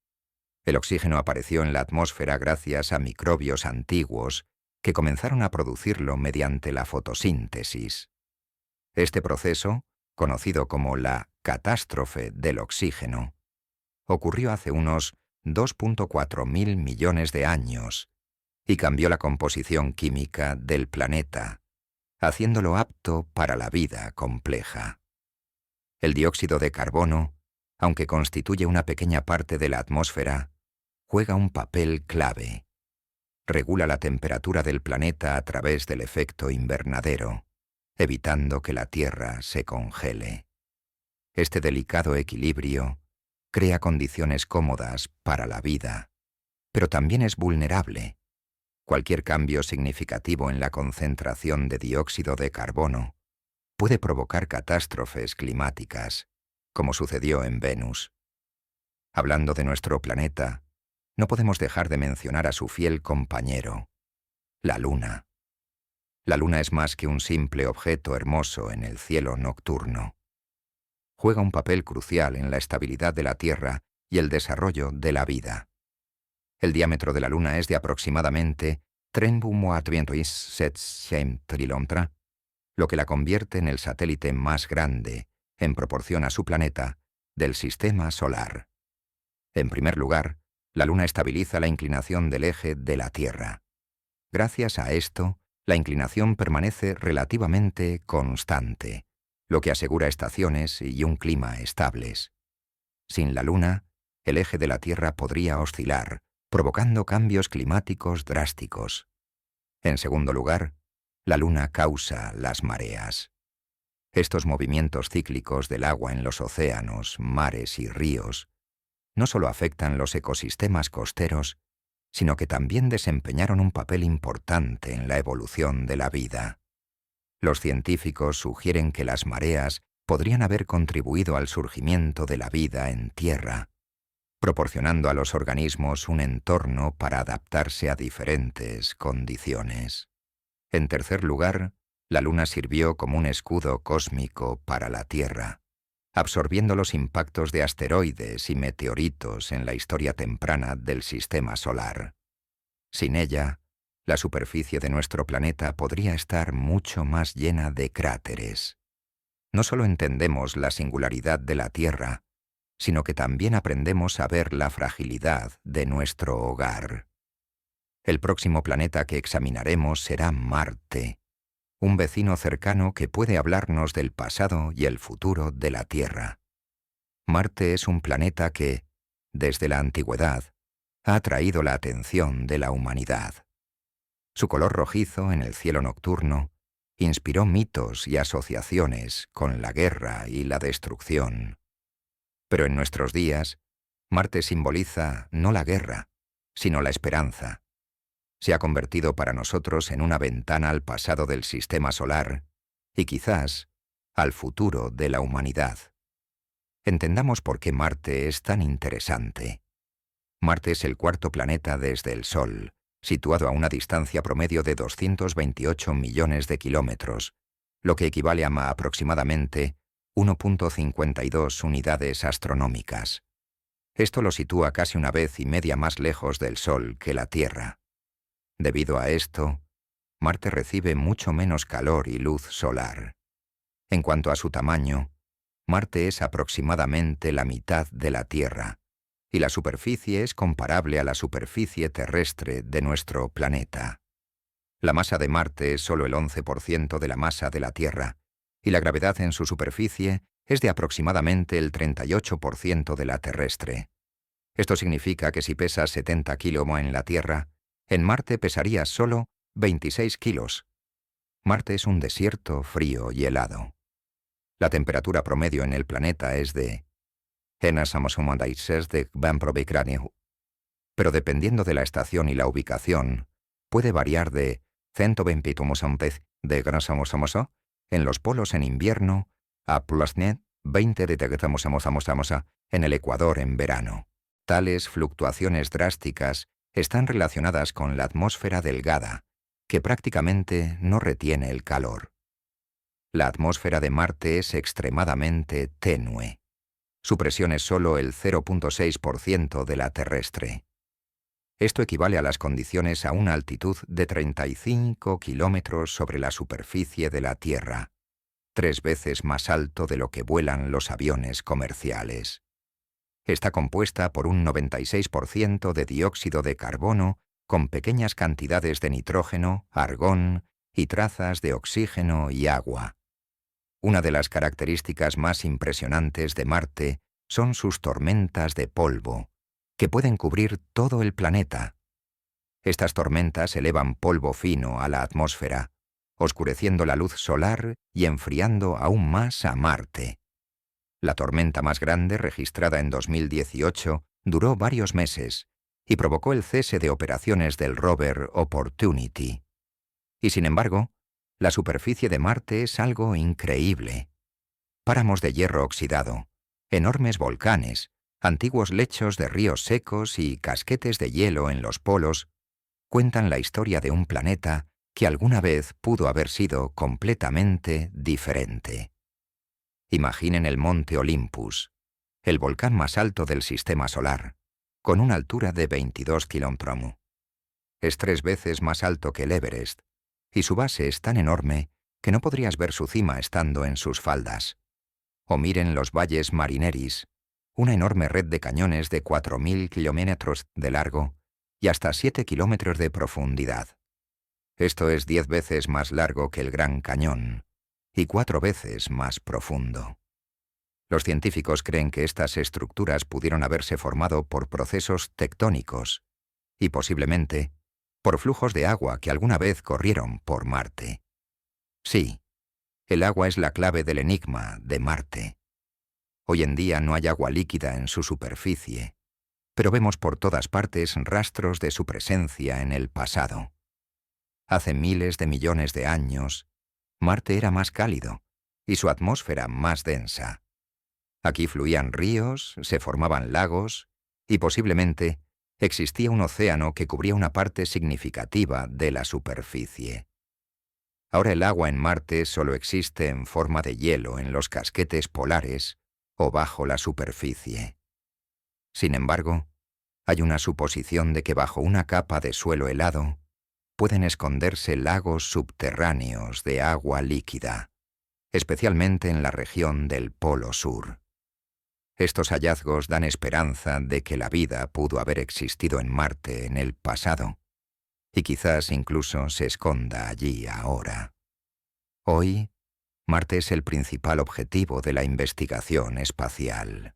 [SPEAKER 1] El oxígeno apareció en la atmósfera gracias a microbios antiguos que comenzaron a producirlo mediante la fotosíntesis. Este proceso, conocido como la catástrofe del oxígeno, ocurrió hace unos 2.4 mil millones de años y cambió la composición química del planeta, haciéndolo apto para la vida compleja. El dióxido de carbono, aunque constituye una pequeña parte de la atmósfera, juega un papel clave. Regula la temperatura del planeta a través del efecto invernadero, evitando que la Tierra se congele. Este delicado equilibrio crea condiciones cómodas para la vida, pero también es vulnerable. Cualquier cambio significativo en la concentración de dióxido de carbono puede provocar catástrofes climáticas, como sucedió en Venus. Hablando de nuestro planeta, no podemos dejar de mencionar a su fiel compañero, la Luna. La Luna es más que un simple objeto hermoso en el cielo nocturno. Juega un papel crucial en la estabilidad de la Tierra y el desarrollo de la vida. El diámetro de la Luna es de aproximadamente 3,7 trilómetros, lo que la convierte en el satélite más grande, en proporción a su planeta, del Sistema Solar. En primer lugar, la Luna estabiliza la inclinación del eje de la Tierra. Gracias a esto, la inclinación permanece relativamente constante, lo que asegura estaciones y un clima estables. Sin la Luna, el eje de la Tierra podría oscilar, provocando cambios climáticos drásticos. En segundo lugar, la Luna causa las mareas. Estos movimientos cíclicos del agua en los océanos, mares y ríos no solo afectan los ecosistemas costeros, sino que también desempeñaron un papel importante en la evolución de la vida. Los científicos sugieren que las mareas podrían haber contribuido al surgimiento de la vida en Tierra, proporcionando a los organismos un entorno para adaptarse a diferentes condiciones. En tercer lugar, la Luna sirvió como un escudo cósmico para la Tierra, absorbiendo los impactos de asteroides y meteoritos en la historia temprana del Sistema Solar. Sin ella, la superficie de nuestro planeta podría estar mucho más llena de cráteres. No solo entendemos la singularidad de la Tierra, sino que también aprendemos a ver la fragilidad de nuestro hogar. El próximo planeta que examinaremos será Marte, un vecino cercano que puede hablarnos del pasado y el futuro de la Tierra. Marte es un planeta que, desde la antigüedad, ha atraído la atención de la humanidad. Su color rojizo en el cielo nocturno inspiró mitos y asociaciones con la guerra y la destrucción. Pero en nuestros días, Marte simboliza no la guerra, sino la esperanza. Se ha convertido para nosotros en una ventana al pasado del Sistema Solar y quizás al futuro de la humanidad. Entendamos por qué Marte es tan interesante. Marte es el cuarto planeta desde el Sol, situado a una distancia promedio de 228 millones de kilómetros, lo que equivale a aproximadamente 1.52 unidades astronómicas. Esto lo sitúa casi una vez y media más lejos del Sol que la Tierra. Debido a esto, Marte recibe mucho menos calor y luz solar. En cuanto a su tamaño, Marte es aproximadamente la mitad de la Tierra, y la superficie es comparable a la superficie terrestre de nuestro planeta. La masa de Marte es solo el 11% de la masa de la Tierra, y la gravedad en su superficie es de aproximadamente el 38% de la terrestre. Esto significa que si pesas 70 kilos en la Tierra, en Marte pesarías solo 26 kilos. Marte es un desierto frío y helado. La temperatura promedio en el planeta es de pero dependiendo de la estación y la ubicación, puede variar de 120 de grados en los polos en invierno a +20 de en el Ecuador en verano. Tales fluctuaciones drásticas están relacionadas con la atmósfera delgada, que prácticamente no retiene el calor. La atmósfera de Marte es extremadamente tenue. Su presión es solo el 0.6% de la terrestre. Esto equivale a las condiciones a una altitud de 35 kilómetros sobre la superficie de la Tierra, 3 veces más alto de lo que vuelan los aviones comerciales. Está compuesta por un 96% de dióxido de carbono con pequeñas cantidades de nitrógeno, argón y trazas de oxígeno y agua. Una de las características más impresionantes de Marte son sus tormentas de polvo, que pueden cubrir todo el planeta. Estas tormentas elevan polvo fino a la atmósfera, oscureciendo la luz solar y enfriando aún más a Marte. La tormenta más grande, registrada en 2018, duró varios meses y provocó el cese de operaciones del rover Opportunity. Y sin embargo, la superficie de Marte es algo increíble. Páramos de hierro oxidado, enormes volcanes, antiguos lechos de ríos secos y casquetes de hielo en los polos cuentan la historia de un planeta que alguna vez pudo haber sido completamente diferente. Imaginen el monte Olympus, el volcán más alto del Sistema Solar, con una altura de 22 kilómetros. Es 3 veces más alto que el Everest, y su base es tan enorme que no podrías ver su cima estando en sus faldas. O miren los valles Marineris, una enorme red de cañones de 4.000 kilómetros de largo y hasta 7 kilómetros de profundidad. Esto es 10 veces más largo que el Gran Cañón y 4 veces más profundo. Los científicos creen que estas estructuras pudieron haberse formado por procesos tectónicos y posiblemente por flujos de agua que alguna vez corrieron por Marte. Sí, el agua es la clave del enigma de Marte. Hoy en día no hay agua líquida en su superficie, pero vemos por todas partes rastros de su presencia en el pasado. Hace miles de millones de años, Marte era más cálido y su atmósfera más densa. Aquí fluían ríos, se formaban lagos y posiblemente existía un océano que cubría una parte significativa de la superficie. Ahora el agua en Marte solo existe en forma de hielo en los casquetes polares o bajo la superficie. Sin embargo, hay una suposición de que bajo una capa de suelo helado pueden esconderse lagos subterráneos de agua líquida, especialmente en la región del Polo Sur. Estos hallazgos dan esperanza de que la vida pudo haber existido en Marte en el pasado, y quizás incluso se esconda allí ahora. Hoy, Marte es el principal objetivo de la investigación espacial.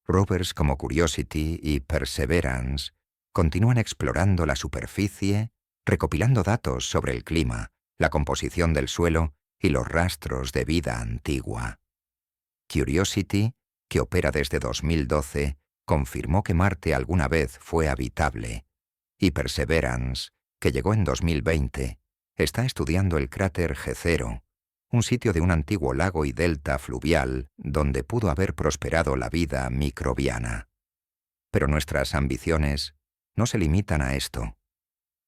[SPEAKER 1] Rovers como Curiosity y Perseverance continúan explorando la superficie, recopilando datos sobre el clima, la composición del suelo y los rastros de vida antigua. Curiosity, que opera desde 2012, confirmó que Marte alguna vez fue habitable, y Perseverance, que llegó en 2020, está estudiando el cráter G0, un sitio de un antiguo lago y delta fluvial donde pudo haber prosperado la vida microbiana. Pero nuestras ambiciones no se limitan a esto.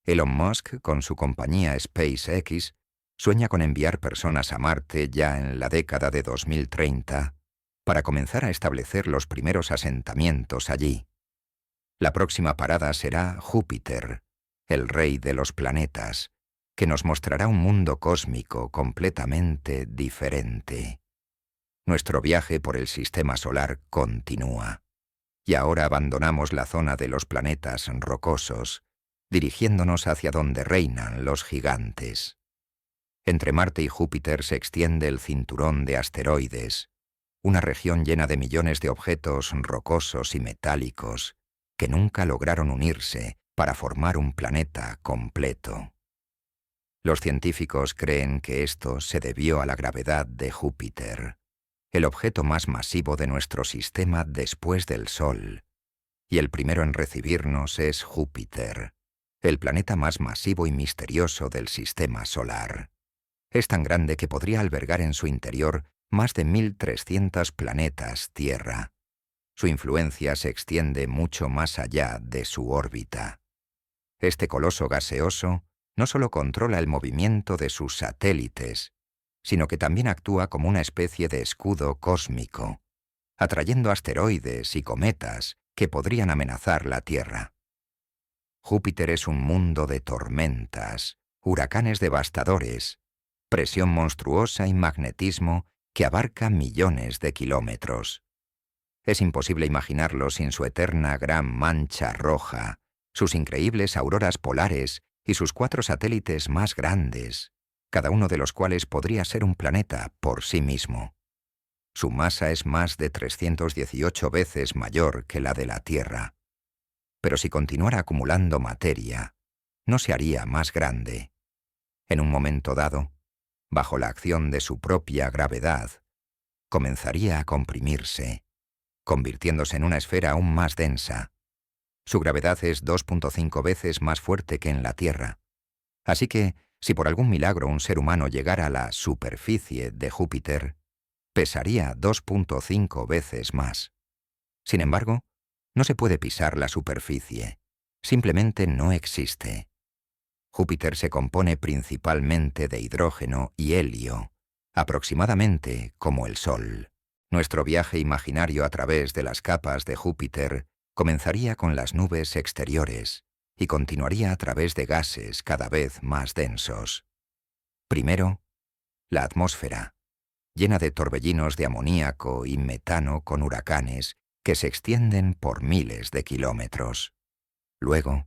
[SPEAKER 1] Elon Musk, con su compañía SpaceX, sueña con enviar personas a Marte ya en la década de 2030 para comenzar a establecer los primeros asentamientos allí. La próxima parada será Júpiter, el rey de los planetas, que nos mostrará un mundo cósmico completamente diferente. Nuestro viaje por el sistema solar continúa, y ahora abandonamos la zona de los planetas rocosos, dirigiéndonos hacia donde reinan los gigantes. Entre Marte y Júpiter se extiende el cinturón de asteroides, una región llena de millones de objetos rocosos y metálicos que nunca lograron unirse para formar un planeta completo. Los científicos creen que esto se debió a la gravedad de Júpiter, el objeto más masivo de nuestro sistema después del Sol, y el primero en recibirnos es Júpiter, el planeta más masivo y misterioso del sistema solar. Es tan grande que podría albergar en su interior más de 1.300 planetas Tierra. Su influencia se extiende mucho más allá de su órbita. Este coloso gaseoso no solo controla el movimiento de sus satélites, sino que también actúa como una especie de escudo cósmico, atrayendo asteroides y cometas que podrían amenazar la Tierra. Júpiter es un mundo de tormentas, huracanes devastadores, presión monstruosa y magnetismo que abarca millones de kilómetros. Es imposible imaginarlo sin su eterna gran mancha roja, sus increíbles auroras polares y sus 4 satélites más grandes, cada uno de los cuales podría ser un planeta por sí mismo. Su masa es más de 318 veces mayor que la de la Tierra. Pero si continuara acumulando materia, no se haría más grande. En un momento dado, bajo la acción de su propia gravedad, comenzaría a comprimirse, convirtiéndose en una esfera aún más densa. Su gravedad es 2.5 veces más fuerte que en la Tierra. Así que, si por algún milagro un ser humano llegara a la superficie de Júpiter, pesaría 2.5 veces más. Sin embargo, no se puede pisar la superficie. Simplemente no existe. Júpiter se compone principalmente de hidrógeno y helio, aproximadamente como el Sol. Nuestro viaje imaginario a través de las capas de Júpiter comenzaría con las nubes exteriores y continuaría a través de gases cada vez más densos. Primero, la atmósfera, llena de torbellinos de amoníaco y metano con huracanes que se extienden por miles de kilómetros. Luego,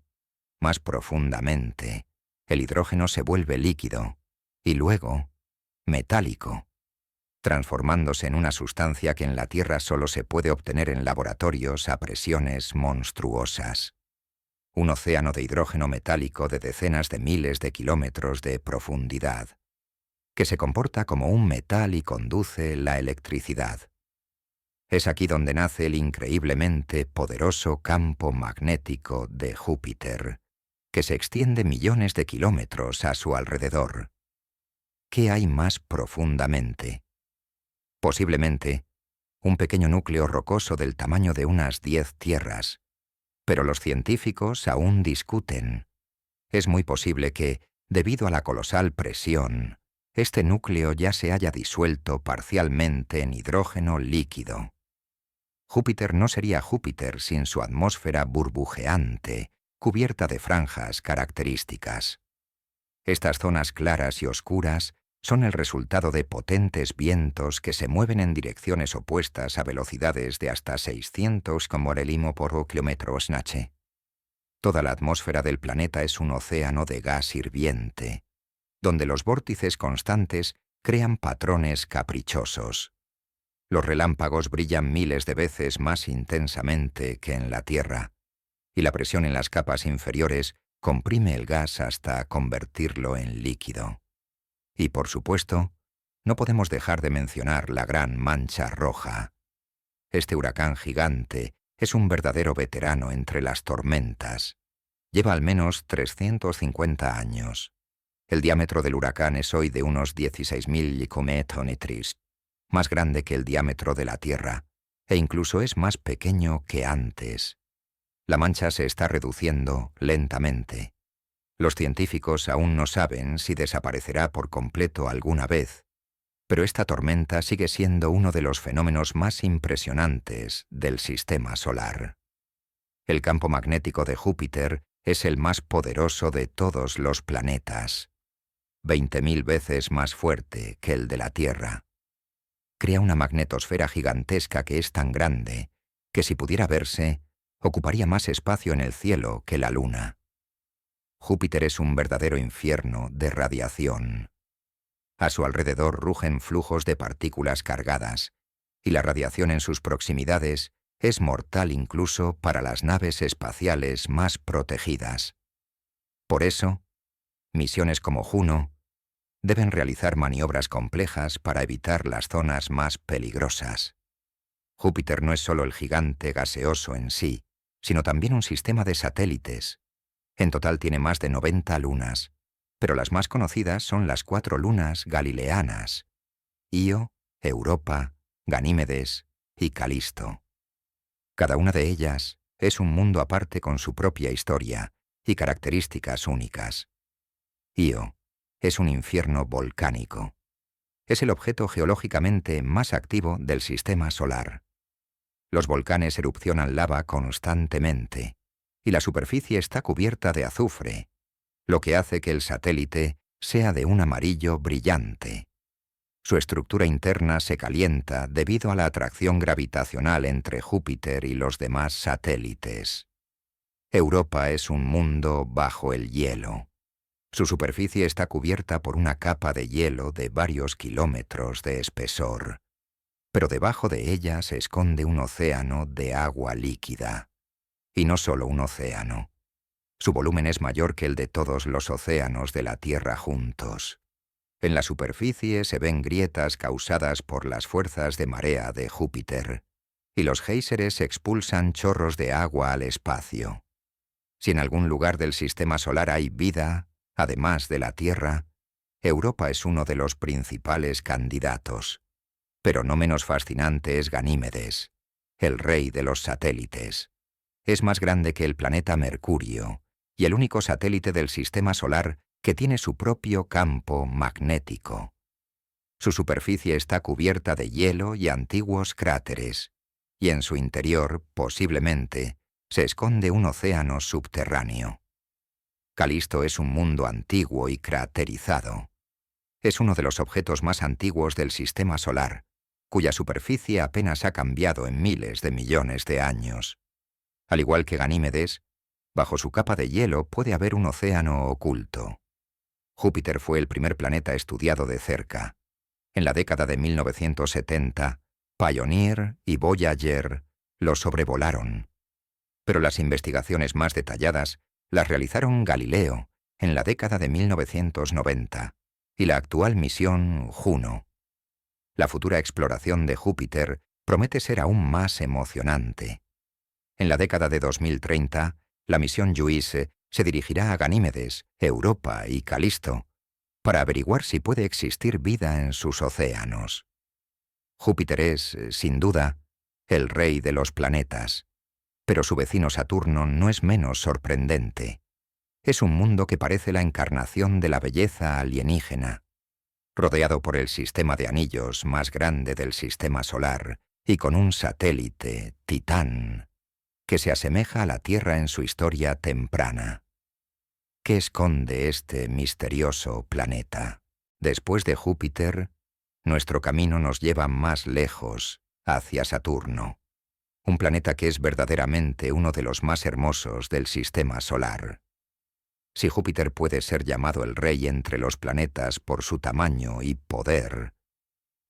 [SPEAKER 1] más profundamente, el hidrógeno se vuelve líquido y luego metálico, transformándose en una sustancia que en la Tierra solo se puede obtener en laboratorios a presiones monstruosas. Un océano de hidrógeno metálico de decenas de miles de kilómetros de profundidad, que se comporta como un metal y conduce la electricidad. Es aquí donde nace el increíblemente poderoso campo magnético de Júpiter, que se extiende millones de kilómetros a su alrededor. ¿Qué hay más profundamente? Posiblemente, un pequeño núcleo rocoso del tamaño de unas 10 tierras, pero los científicos aún discuten. Es muy posible que, debido a la colosal presión, este núcleo ya se haya disuelto parcialmente en hidrógeno líquido. Júpiter no sería Júpiter sin su atmósfera burbujeante, cubierta de franjas características. Estas zonas claras y oscuras son el resultado de potentes vientos que se mueven en direcciones opuestas a velocidades de hasta 600 km/h. Toda la atmósfera del planeta es un océano de gas hirviente, donde los vórtices constantes crean patrones caprichosos. Los relámpagos brillan miles de veces más intensamente que en la Tierra, y la presión en las capas inferiores comprime el gas hasta convertirlo en líquido. Y por supuesto, no podemos dejar de mencionar la Gran Mancha Roja. Este huracán gigante es un verdadero veterano entre las tormentas. Lleva al menos 350 años. El diámetro del huracán es hoy de unos 16.000 km, más grande que el diámetro de la Tierra, e incluso es más pequeño que antes. La mancha se está reduciendo lentamente. Los científicos aún no saben si desaparecerá por completo alguna vez, pero esta tormenta sigue siendo uno de los fenómenos más impresionantes del sistema solar. El campo magnético de Júpiter es el más poderoso de todos los planetas, 20.000 veces más fuerte que el de la Tierra. Crea una magnetosfera gigantesca que es tan grande que si pudiera verse, ocuparía más espacio en el cielo que la Luna. Júpiter es un verdadero infierno de radiación. A su alrededor rugen flujos de partículas cargadas, y la radiación en sus proximidades es mortal incluso para las naves espaciales más protegidas. Por eso, misiones como Juno deben realizar maniobras complejas para evitar las zonas más peligrosas. Júpiter no es solo el gigante gaseoso en sí, sino también un sistema de satélites. En total tiene más de 90 lunas, pero las más conocidas son las 4 lunas galileanas: Io, Europa, Ganímedes y Calisto. Cada una de ellas es un mundo aparte con su propia historia y características únicas. Io es un infierno volcánico. Es el objeto geológicamente más activo del sistema solar. Los volcanes erupcionan lava constantemente, y la superficie está cubierta de azufre, lo que hace que el satélite sea de un amarillo brillante. Su estructura interna se calienta debido a la atracción gravitacional entre Júpiter y los demás satélites. Europa es un mundo bajo el hielo. Su superficie está cubierta por una capa de hielo de varios kilómetros de espesor, pero debajo de ella se esconde un océano de agua líquida. Y no solo un océano. Su volumen es mayor que el de todos los océanos de la Tierra juntos. En la superficie se ven grietas causadas por las fuerzas de marea de Júpiter, y los géiseres expulsan chorros de agua al espacio. Si en algún lugar del sistema solar hay vida, además de la Tierra, Europa es uno de los principales candidatos. Pero no menos fascinante es Ganímedes, el rey de los satélites. Es más grande que el planeta Mercurio, y el único satélite del sistema solar que tiene su propio campo magnético. Su superficie está cubierta de hielo y antiguos cráteres, y en su interior, posiblemente, se esconde un océano subterráneo. Calisto es un mundo antiguo y craterizado. Es uno de los objetos más antiguos del sistema solar, cuya superficie apenas ha cambiado en miles de millones de años. Al igual que Ganímedes, bajo su capa de hielo puede haber un océano oculto. Júpiter fue el primer planeta estudiado de cerca. En la década de 1970, Pioneer y Voyager lo sobrevolaron. Pero las investigaciones más detalladas las realizaron Galileo en la década de 1990 y la actual misión Juno. La futura exploración de Júpiter promete ser aún más emocionante. En la década de 2030, la misión JUICE se dirigirá a Ganímedes, Europa y Calisto para averiguar si puede existir vida en sus océanos. Júpiter es, sin duda, el rey de los planetas, pero su vecino Saturno no es menos sorprendente. Es un mundo que parece la encarnación de la belleza alienígena, rodeado por el sistema de anillos más grande del sistema solar y con un satélite, Titán, que se asemeja a la Tierra en su historia temprana. ¿Qué esconde este misterioso planeta? Después de Júpiter, nuestro camino nos lleva más lejos, hacia Saturno, un planeta que es verdaderamente uno de los más hermosos del sistema solar. Si Júpiter puede ser llamado el rey entre los planetas por su tamaño y poder,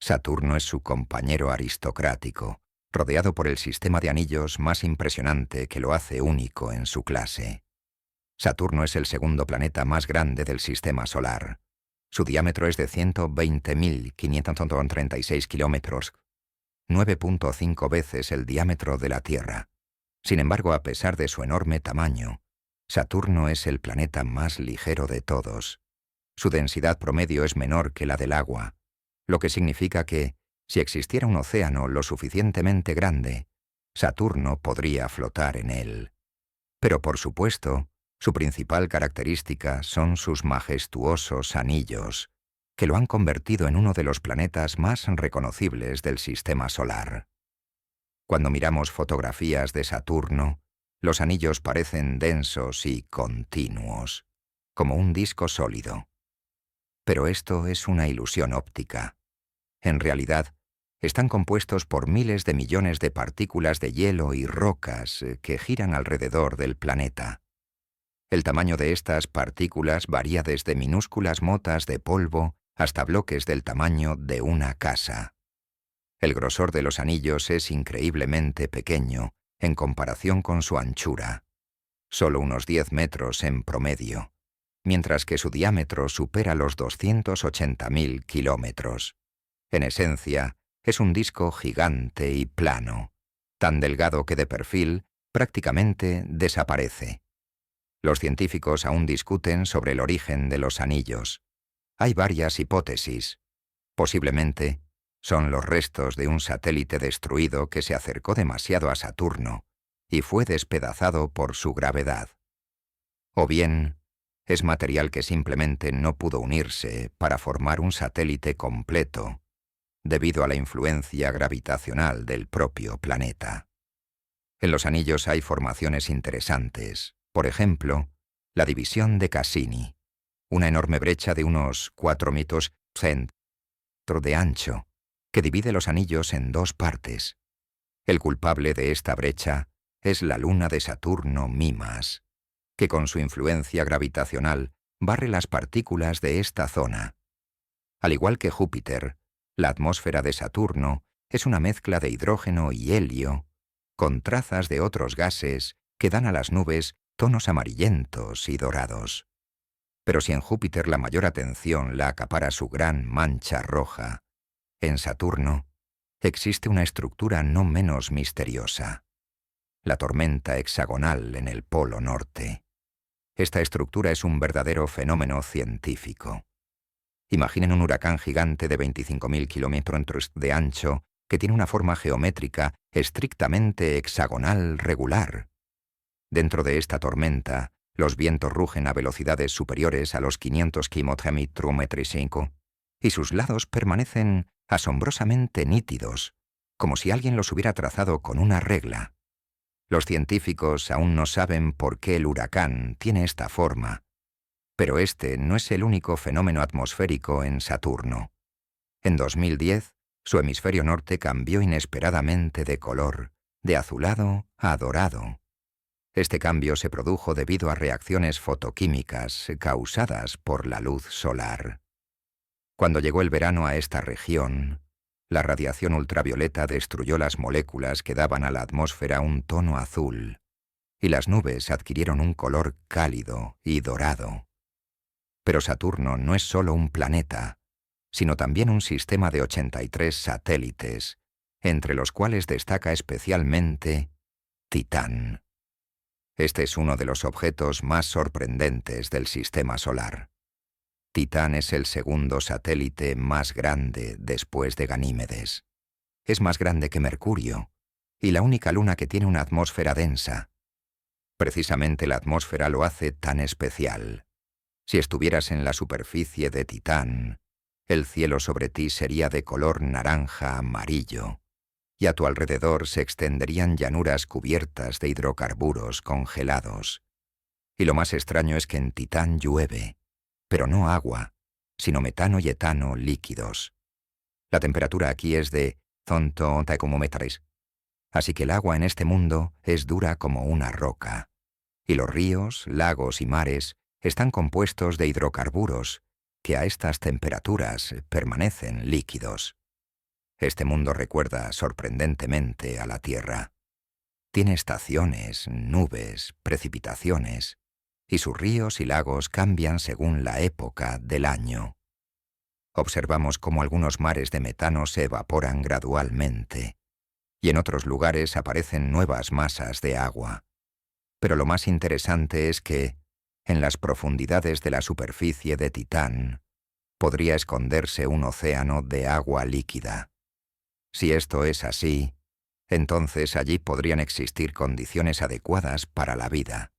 [SPEAKER 1] Saturno es su compañero aristocrático, rodeado por el sistema de anillos más impresionante que lo hace único en su clase. Saturno es el segundo planeta más grande del sistema solar. Su diámetro es de 120.536 kilómetros, 9.5 veces el diámetro de la Tierra. Sin embargo, a pesar de su enorme tamaño, Saturno es el planeta más ligero de todos. Su densidad promedio es menor que la del agua, lo que significa que, si existiera un océano lo suficientemente grande, Saturno podría flotar en él. Pero por supuesto, su principal característica son sus majestuosos anillos, que lo han convertido en uno de los planetas más reconocibles del sistema solar. Cuando miramos fotografías de Saturno, los anillos parecen densos y continuos, como un disco sólido. Pero esto es una ilusión óptica. En realidad, están compuestos por miles de millones de partículas de hielo y rocas que giran alrededor del planeta. El tamaño de estas partículas varía desde minúsculas motas de polvo hasta bloques del tamaño de una casa. El grosor de los anillos es increíblemente pequeño en comparación con su anchura, solo unos 10 metros en promedio, mientras que su diámetro supera los 280.000 kilómetros. En esencia, es un disco gigante y plano, tan delgado que de perfil prácticamente desaparece. Los científicos aún discuten sobre el origen de los anillos. Hay varias hipótesis. Posiblemente, son los restos de un satélite destruido que se acercó demasiado a Saturno y fue despedazado por su gravedad. O bien, es material que simplemente no pudo unirse para formar un satélite completo, debido a la influencia gravitacional del propio planeta. En los anillos hay formaciones interesantes, por ejemplo, la división de Cassini, una enorme brecha de unos 4 metros de ancho, que divide los anillos en dos partes. El culpable de esta brecha es la luna de Saturno Mimas, que con su influencia gravitacional barre las partículas de esta zona. Al igual que Júpiter, la atmósfera de Saturno es una mezcla de hidrógeno y helio, con trazas de otros gases que dan a las nubes tonos amarillentos y dorados. Pero si en Júpiter la mayor atención la acapara su gran mancha roja, en Saturno existe una estructura no menos misteriosa: la tormenta hexagonal en el Polo Norte. Esta estructura es un verdadero fenómeno científico. Imaginen un huracán gigante de 25.000 kilómetros de ancho que tiene una forma geométrica estrictamente hexagonal regular. Dentro de esta tormenta, los vientos rugen a velocidades superiores a los 500 km/h y sus lados permanecen asombrosamente nítidos, como si alguien los hubiera trazado con una regla. Los científicos aún no saben por qué el huracán tiene esta forma, pero este no es el único fenómeno atmosférico en Saturno. En 2010, su hemisferio norte cambió inesperadamente de color, de azulado a dorado. Este cambio se produjo debido a reacciones fotoquímicas causadas por la luz solar. Cuando llegó el verano a esta región, la radiación ultravioleta destruyó las moléculas que daban a la atmósfera un tono azul, y las nubes adquirieron un color cálido y dorado. Pero Saturno no es solo un planeta, sino también un sistema de 83 satélites, entre los cuales destaca especialmente Titán. Este es uno de los objetos más sorprendentes del Sistema Solar. Titán es el segundo satélite más grande después de Ganímedes. Es más grande que Mercurio, y la única luna que tiene una atmósfera densa. Precisamente la atmósfera lo hace tan especial. Si estuvieras en la superficie de Titán, el cielo sobre ti sería de color naranja amarillo, y a tu alrededor se extenderían llanuras cubiertas de hidrocarburos congelados. Y lo más extraño es que en Titán llueve, pero no agua, sino metano y etano líquidos. La temperatura aquí es de 130°C, así que el agua en este mundo es dura como una roca, y los ríos, lagos y mares están compuestos de hidrocarburos que a estas temperaturas permanecen líquidos. Este mundo recuerda sorprendentemente a la Tierra. Tiene estaciones, nubes, precipitaciones, y sus ríos y lagos cambian según la época del año. Observamos cómo algunos mares de metano se evaporan gradualmente, y en otros lugares aparecen nuevas masas de agua. Pero lo más interesante es que, en las profundidades de la superficie de Titán, podría esconderse un océano de agua líquida. Si esto es así, entonces allí podrían existir condiciones adecuadas para la vida.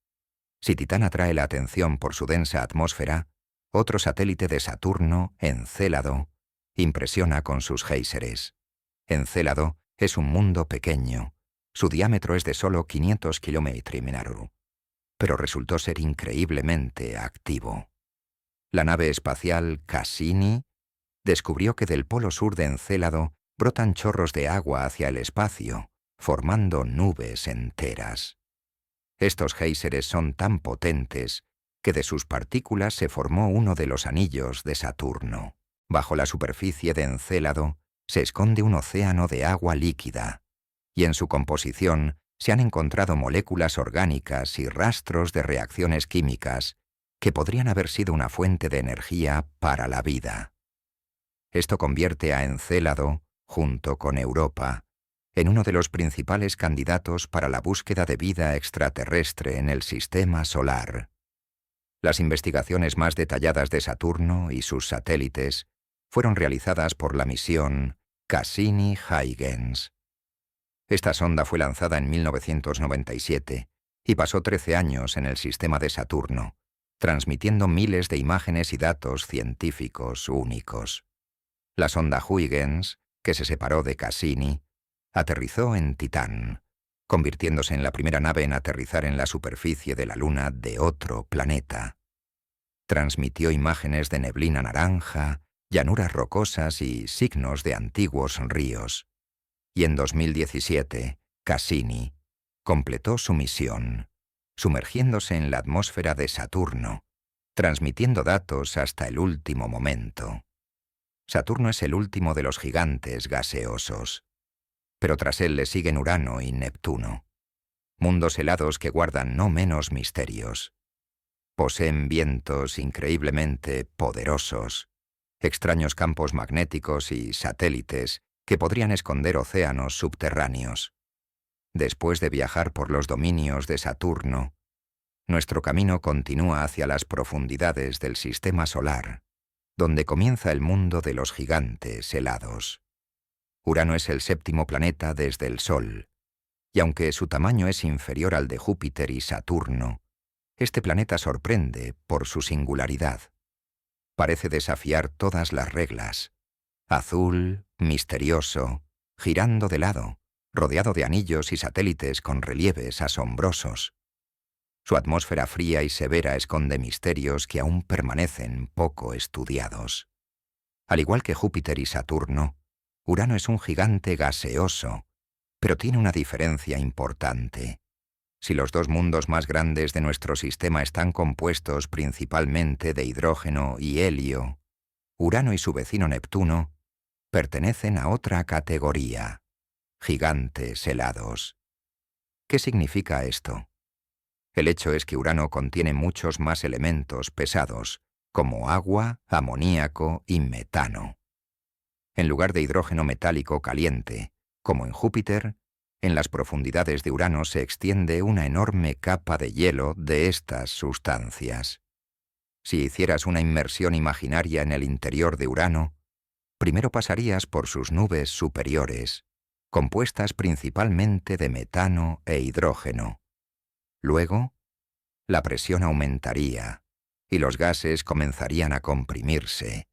[SPEAKER 1] Si Titán atrae la atención por su densa atmósfera, otro satélite de Saturno, Encélado, impresiona con sus géiseres. Encélado es un mundo pequeño. Su diámetro es de solo 500 km, pero resultó ser increíblemente activo. La nave espacial Cassini descubrió que del polo sur de Encélado brotan chorros de agua hacia el espacio, formando nubes enteras. Estos géiseres son tan potentes que de sus partículas se formó uno de los anillos de Saturno. Bajo la superficie de Encélado se esconde un océano de agua líquida, y en su composición se han encontrado moléculas orgánicas y rastros de reacciones químicas que podrían haber sido una fuente de energía para la vida. Esto convierte a Encélado, junto con Europa, en uno de los principales candidatos para la búsqueda de vida extraterrestre en el Sistema Solar. Las investigaciones más detalladas de Saturno y sus satélites fueron realizadas por la misión Cassini-Huygens. Esta sonda fue lanzada en 1997 y pasó 13 años en el sistema de Saturno, transmitiendo miles de imágenes y datos científicos únicos. La sonda Huygens, que se separó de Cassini, aterrizó en Titán, convirtiéndose en la primera nave en aterrizar en la superficie de la Luna de otro planeta. Transmitió imágenes de neblina naranja, llanuras rocosas y signos de antiguos ríos. Y en 2017, Cassini completó su misión, sumergiéndose en la atmósfera de Saturno, transmitiendo datos hasta el último momento. Saturno es el último de los gigantes gaseosos, pero tras él le siguen Urano y Neptuno, mundos helados que guardan no menos misterios. Poseen vientos increíblemente poderosos, extraños campos magnéticos y satélites que podrían esconder océanos subterráneos. Después de viajar por los dominios de Saturno, nuestro camino continúa hacia las profundidades del Sistema Solar, donde comienza el mundo de los gigantes helados. Urano es el séptimo planeta desde el Sol, y aunque su tamaño es inferior al de Júpiter y Saturno, este planeta sorprende por su singularidad. Parece desafiar todas las reglas. Azul, misterioso, girando de lado, rodeado de anillos y satélites con relieves asombrosos. Su atmósfera fría y severa esconde misterios que aún permanecen poco estudiados. Al igual que Júpiter y Saturno, Urano es un gigante gaseoso, pero tiene una diferencia importante. Si los dos mundos más grandes de nuestro sistema están compuestos principalmente de hidrógeno y helio, Urano y su vecino Neptuno pertenecen a otra categoría, gigantes helados. ¿Qué significa esto? El hecho es que Urano contiene muchos más elementos pesados, como agua, amoníaco y metano. En lugar de hidrógeno metálico caliente, Como en Júpiter, en las profundidades de Urano se extiende una enorme capa de hielo de estas sustancias. Si hicieras una inmersión imaginaria en el interior de Urano, primero pasarías por sus nubes superiores, compuestas principalmente de metano e hidrógeno. Luego, la presión aumentaría y los gases comenzarían a comprimirse,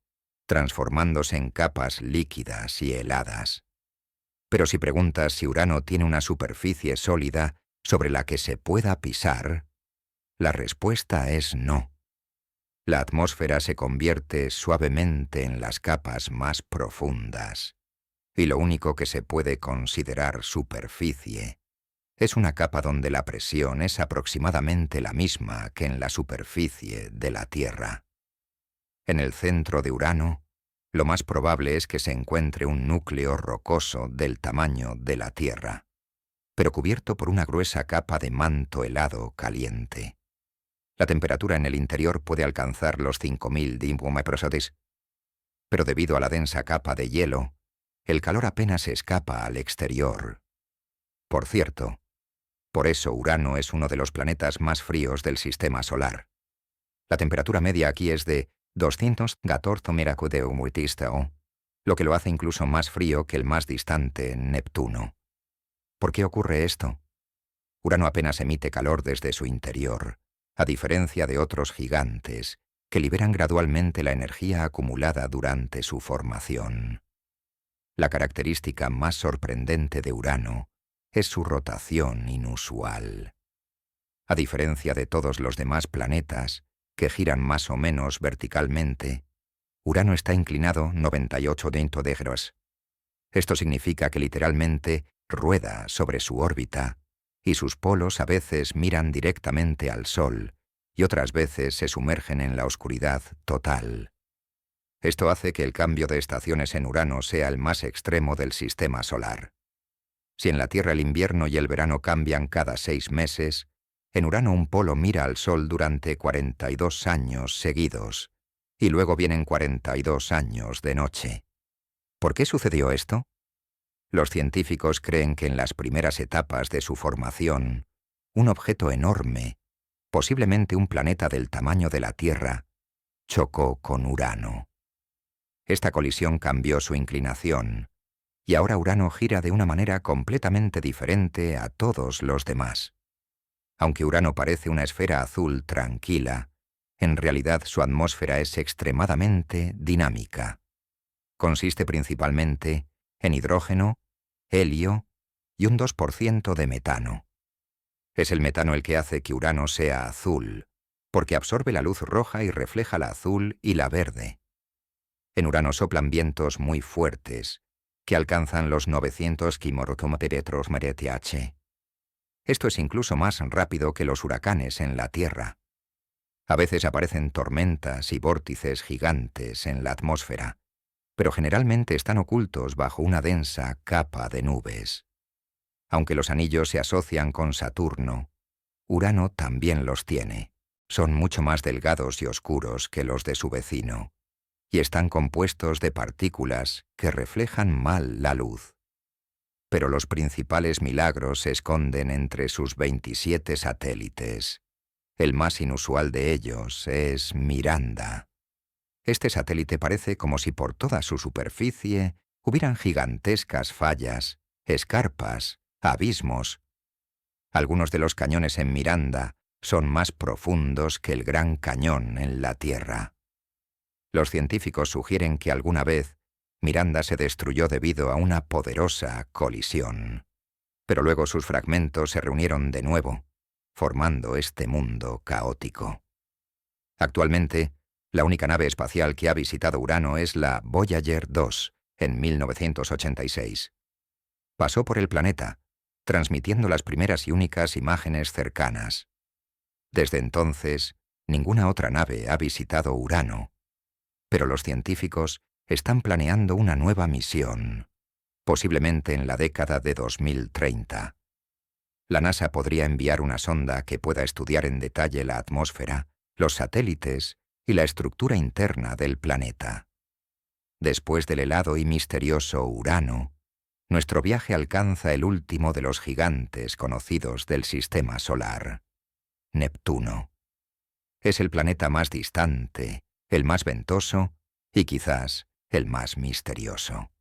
[SPEAKER 1] transformándose en capas líquidas y heladas. Pero si preguntas si Urano tiene una superficie sólida sobre la que se pueda pisar, la respuesta es no. La atmósfera se convierte suavemente en las capas más profundas, y lo único que se puede considerar superficie es una capa donde la presión es aproximadamente la misma que en la superficie de la Tierra. En el centro de Urano, lo más probable es que se encuentre un núcleo rocoso del tamaño de la Tierra, pero cubierto por una gruesa capa de manto helado caliente. La temperatura en el interior puede alcanzar los 5000 dmPs, pero debido a la densa capa de hielo, el calor apenas escapa al exterior. Por cierto, por eso Urano es uno de los planetas más fríos del Sistema Solar. La temperatura media aquí es de 214 °C, lo que lo hace incluso más frío que el más distante Neptuno. ¿Por qué ocurre esto? Urano apenas emite calor desde su interior, a diferencia de otros gigantes, que liberan gradualmente la energía acumulada durante su formación. La característica más sorprendente de Urano es su rotación inusual. A diferencia de todos los demás planetas, que giran más o menos verticalmente, Urano está inclinado 98 °. Esto significa que literalmente rueda sobre su órbita, y sus polos a veces miran directamente al Sol y otras veces se sumergen en la oscuridad total. Esto hace que el cambio de estaciones en Urano sea el más extremo del Sistema Solar. Si en la Tierra el invierno y el verano cambian cada 6 meses, en Urano un polo mira al Sol durante 42 años seguidos, y luego vienen 42 años de noche. ¿Por qué sucedió esto? Los científicos creen que en las primeras etapas de su formación, un objeto enorme, posiblemente un planeta del tamaño de la Tierra, chocó con Urano. Esta colisión cambió su inclinación, y ahora Urano gira de una manera completamente diferente a todos los demás. Aunque Urano parece una esfera azul tranquila, en realidad su atmósfera es extremadamente dinámica. Consiste principalmente en hidrógeno, helio y un 2% de metano. Es el metano el que hace que Urano sea azul, porque absorbe la luz roja y refleja la azul y la verde. En Urano soplan vientos muy fuertes, que alcanzan los 900 km/h. Esto es incluso más rápido que los huracanes en la Tierra. A veces aparecen tormentas y vórtices gigantes en la atmósfera, pero generalmente están ocultos bajo una densa capa de nubes. Aunque los anillos se asocian con Saturno, Urano también los tiene. Son mucho más delgados y oscuros que los de su vecino, y están compuestos de partículas que reflejan mal la luz. Pero los principales milagros se esconden entre sus 27 satélites. El más inusual de ellos es Miranda. Este satélite parece como si por toda su superficie hubieran gigantescas fallas, escarpas, abismos. Algunos de los cañones en Miranda son más profundos que el Gran Cañón en la Tierra. Los científicos sugieren que alguna vez Miranda se destruyó debido a una poderosa colisión, pero luego sus fragmentos se reunieron de nuevo, formando este mundo caótico. Actualmente, la única nave espacial que ha visitado Urano es la Voyager 2, en 1986. Pasó por el planeta, transmitiendo las primeras y únicas imágenes cercanas. Desde entonces, ninguna otra nave ha visitado Urano, pero los científicos están planeando una nueva misión, posiblemente en la década de 2030. La NASA podría enviar una sonda que pueda estudiar en detalle la atmósfera, los satélites y la estructura interna del planeta. Después del helado y misterioso Urano, nuestro viaje alcanza el último de los gigantes conocidos del sistema solar, Neptuno. Es el planeta más distante, el más ventoso y quizás el más misterioso.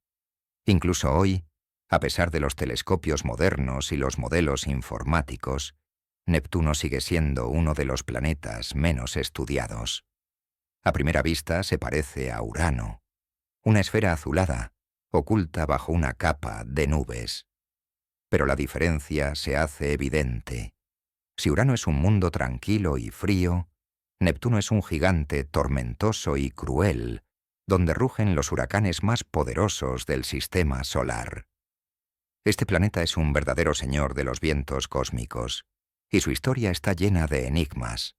[SPEAKER 1] Incluso hoy, a pesar de los telescopios modernos y los modelos informáticos, Neptuno sigue siendo uno de los planetas menos estudiados. A primera vista se parece a Urano, una esfera azulada, oculta bajo una capa de nubes. Pero la diferencia se hace evidente. Si Urano es un mundo tranquilo y frío, Neptuno es un gigante tormentoso y cruel, donde rugen los huracanes más poderosos del sistema solar. Este planeta es un verdadero señor de los vientos cósmicos, y su historia está llena de enigmas.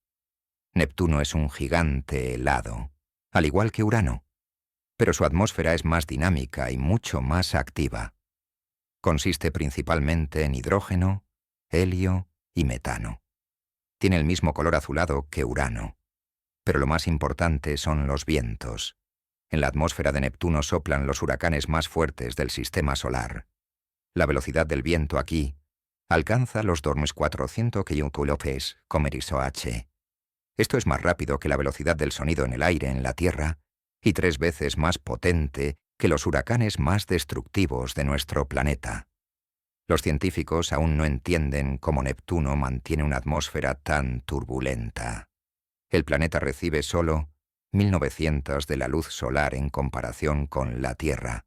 [SPEAKER 1] Neptuno es un gigante helado, al igual que Urano, pero su atmósfera es más dinámica y mucho más activa. Consiste principalmente en hidrógeno, helio y metano. Tiene el mismo color azulado que Urano, pero lo más importante son los vientos. En la atmósfera de Neptuno soplan los huracanes más fuertes del sistema solar. La velocidad del viento aquí alcanza los 2400 km/h. Esto es más rápido que la velocidad del sonido en el aire en la Tierra y 3 veces más potente que los huracanes más destructivos de nuestro planeta. Los científicos aún no entienden cómo Neptuno mantiene una atmósfera tan turbulenta. El planeta recibe solo 1900 de la luz solar en comparación con la Tierra,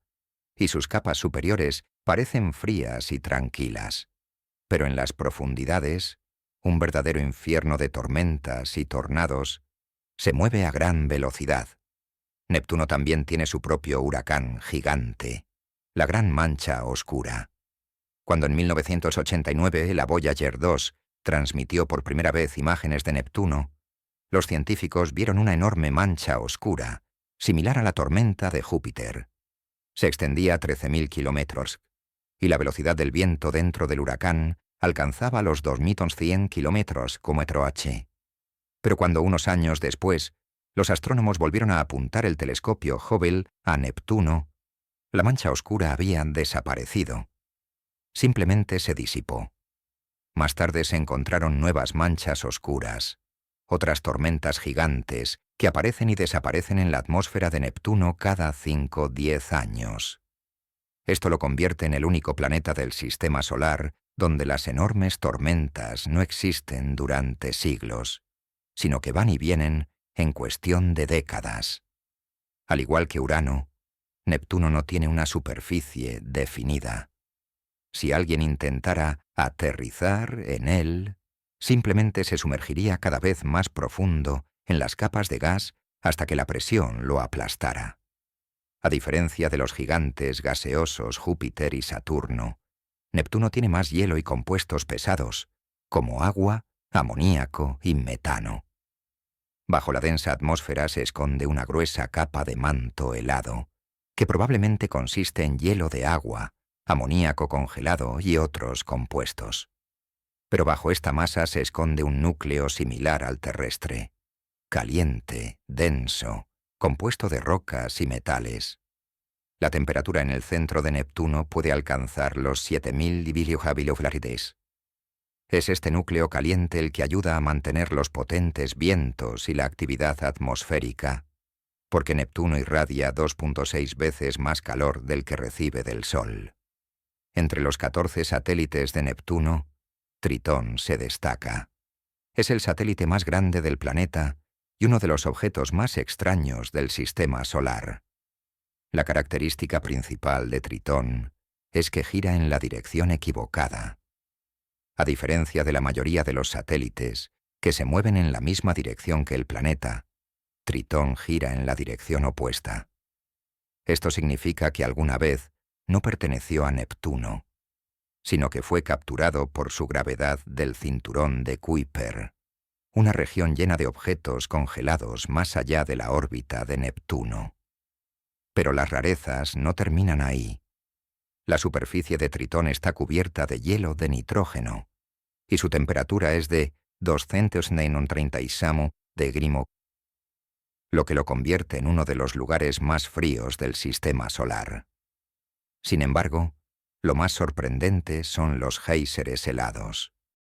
[SPEAKER 1] y sus capas superiores parecen frías y tranquilas. Pero en las profundidades, un verdadero infierno de tormentas y tornados se mueve a gran velocidad. Neptuno también tiene su propio huracán gigante, la Gran Mancha Oscura. Cuando en 1989 la Voyager 2 transmitió por primera vez imágenes de Neptuno, los científicos vieron una enorme mancha oscura, similar a la tormenta de Júpiter. Se extendía a 13.000 kilómetros, y la velocidad del viento dentro del huracán alcanzaba los 2100 km/h. Pero cuando unos años después, los astrónomos volvieron a apuntar el telescopio Hubble a Neptuno, la mancha oscura había desaparecido. Simplemente se disipó. Más tarde se encontraron nuevas manchas oscuras, otras tormentas gigantes que aparecen y desaparecen en la atmósfera de Neptuno cada 5-10 años. Esto lo convierte en el único planeta del sistema solar donde las enormes tormentas no existen durante siglos, sino que van y vienen en cuestión de décadas. Al igual que Urano, Neptuno no tiene una superficie definida. Si alguien intentara aterrizar en él, simplemente se sumergiría cada vez más profundo en las capas de gas hasta que la presión lo aplastara. A diferencia de los gigantes gaseosos Júpiter y Saturno, Neptuno tiene más hielo y compuestos pesados, como agua, amoníaco y metano. Bajo la densa atmósfera se esconde una gruesa capa de manto helado, que probablemente consiste en hielo de agua, amoníaco congelado y otros compuestos. Pero bajo esta masa se esconde un núcleo similar al terrestre, caliente, denso, compuesto de rocas y metales. La temperatura en el centro de Neptuno puede alcanzar los 7000 biliojavilioflarides. Es este núcleo caliente el que ayuda a mantener los potentes vientos y la actividad atmosférica, porque Neptuno irradia 2.6 veces más calor del que recibe del Sol. Entre los 14 satélites de Neptuno, Tritón se destaca. Es el satélite más grande del planeta y uno de los objetos más extraños del sistema solar. La característica principal de Tritón es que gira en la dirección equivocada. A diferencia de la mayoría de los satélites, que se mueven en la misma dirección que el planeta, Tritón gira en la dirección opuesta. Esto significa que alguna vez no perteneció a Neptuno, sino que fue capturado por su gravedad del cinturón de Kuiper, una región llena de objetos congelados más allá de la órbita de Neptuno. Pero las rarezas no terminan ahí. La superficie de Tritón está cubierta de hielo de nitrógeno, y su temperatura es de 236 de Grimo, lo que lo convierte en uno de los lugares más fríos del sistema solar. Sin embargo, Lo más sorprendente son los géiseres helados.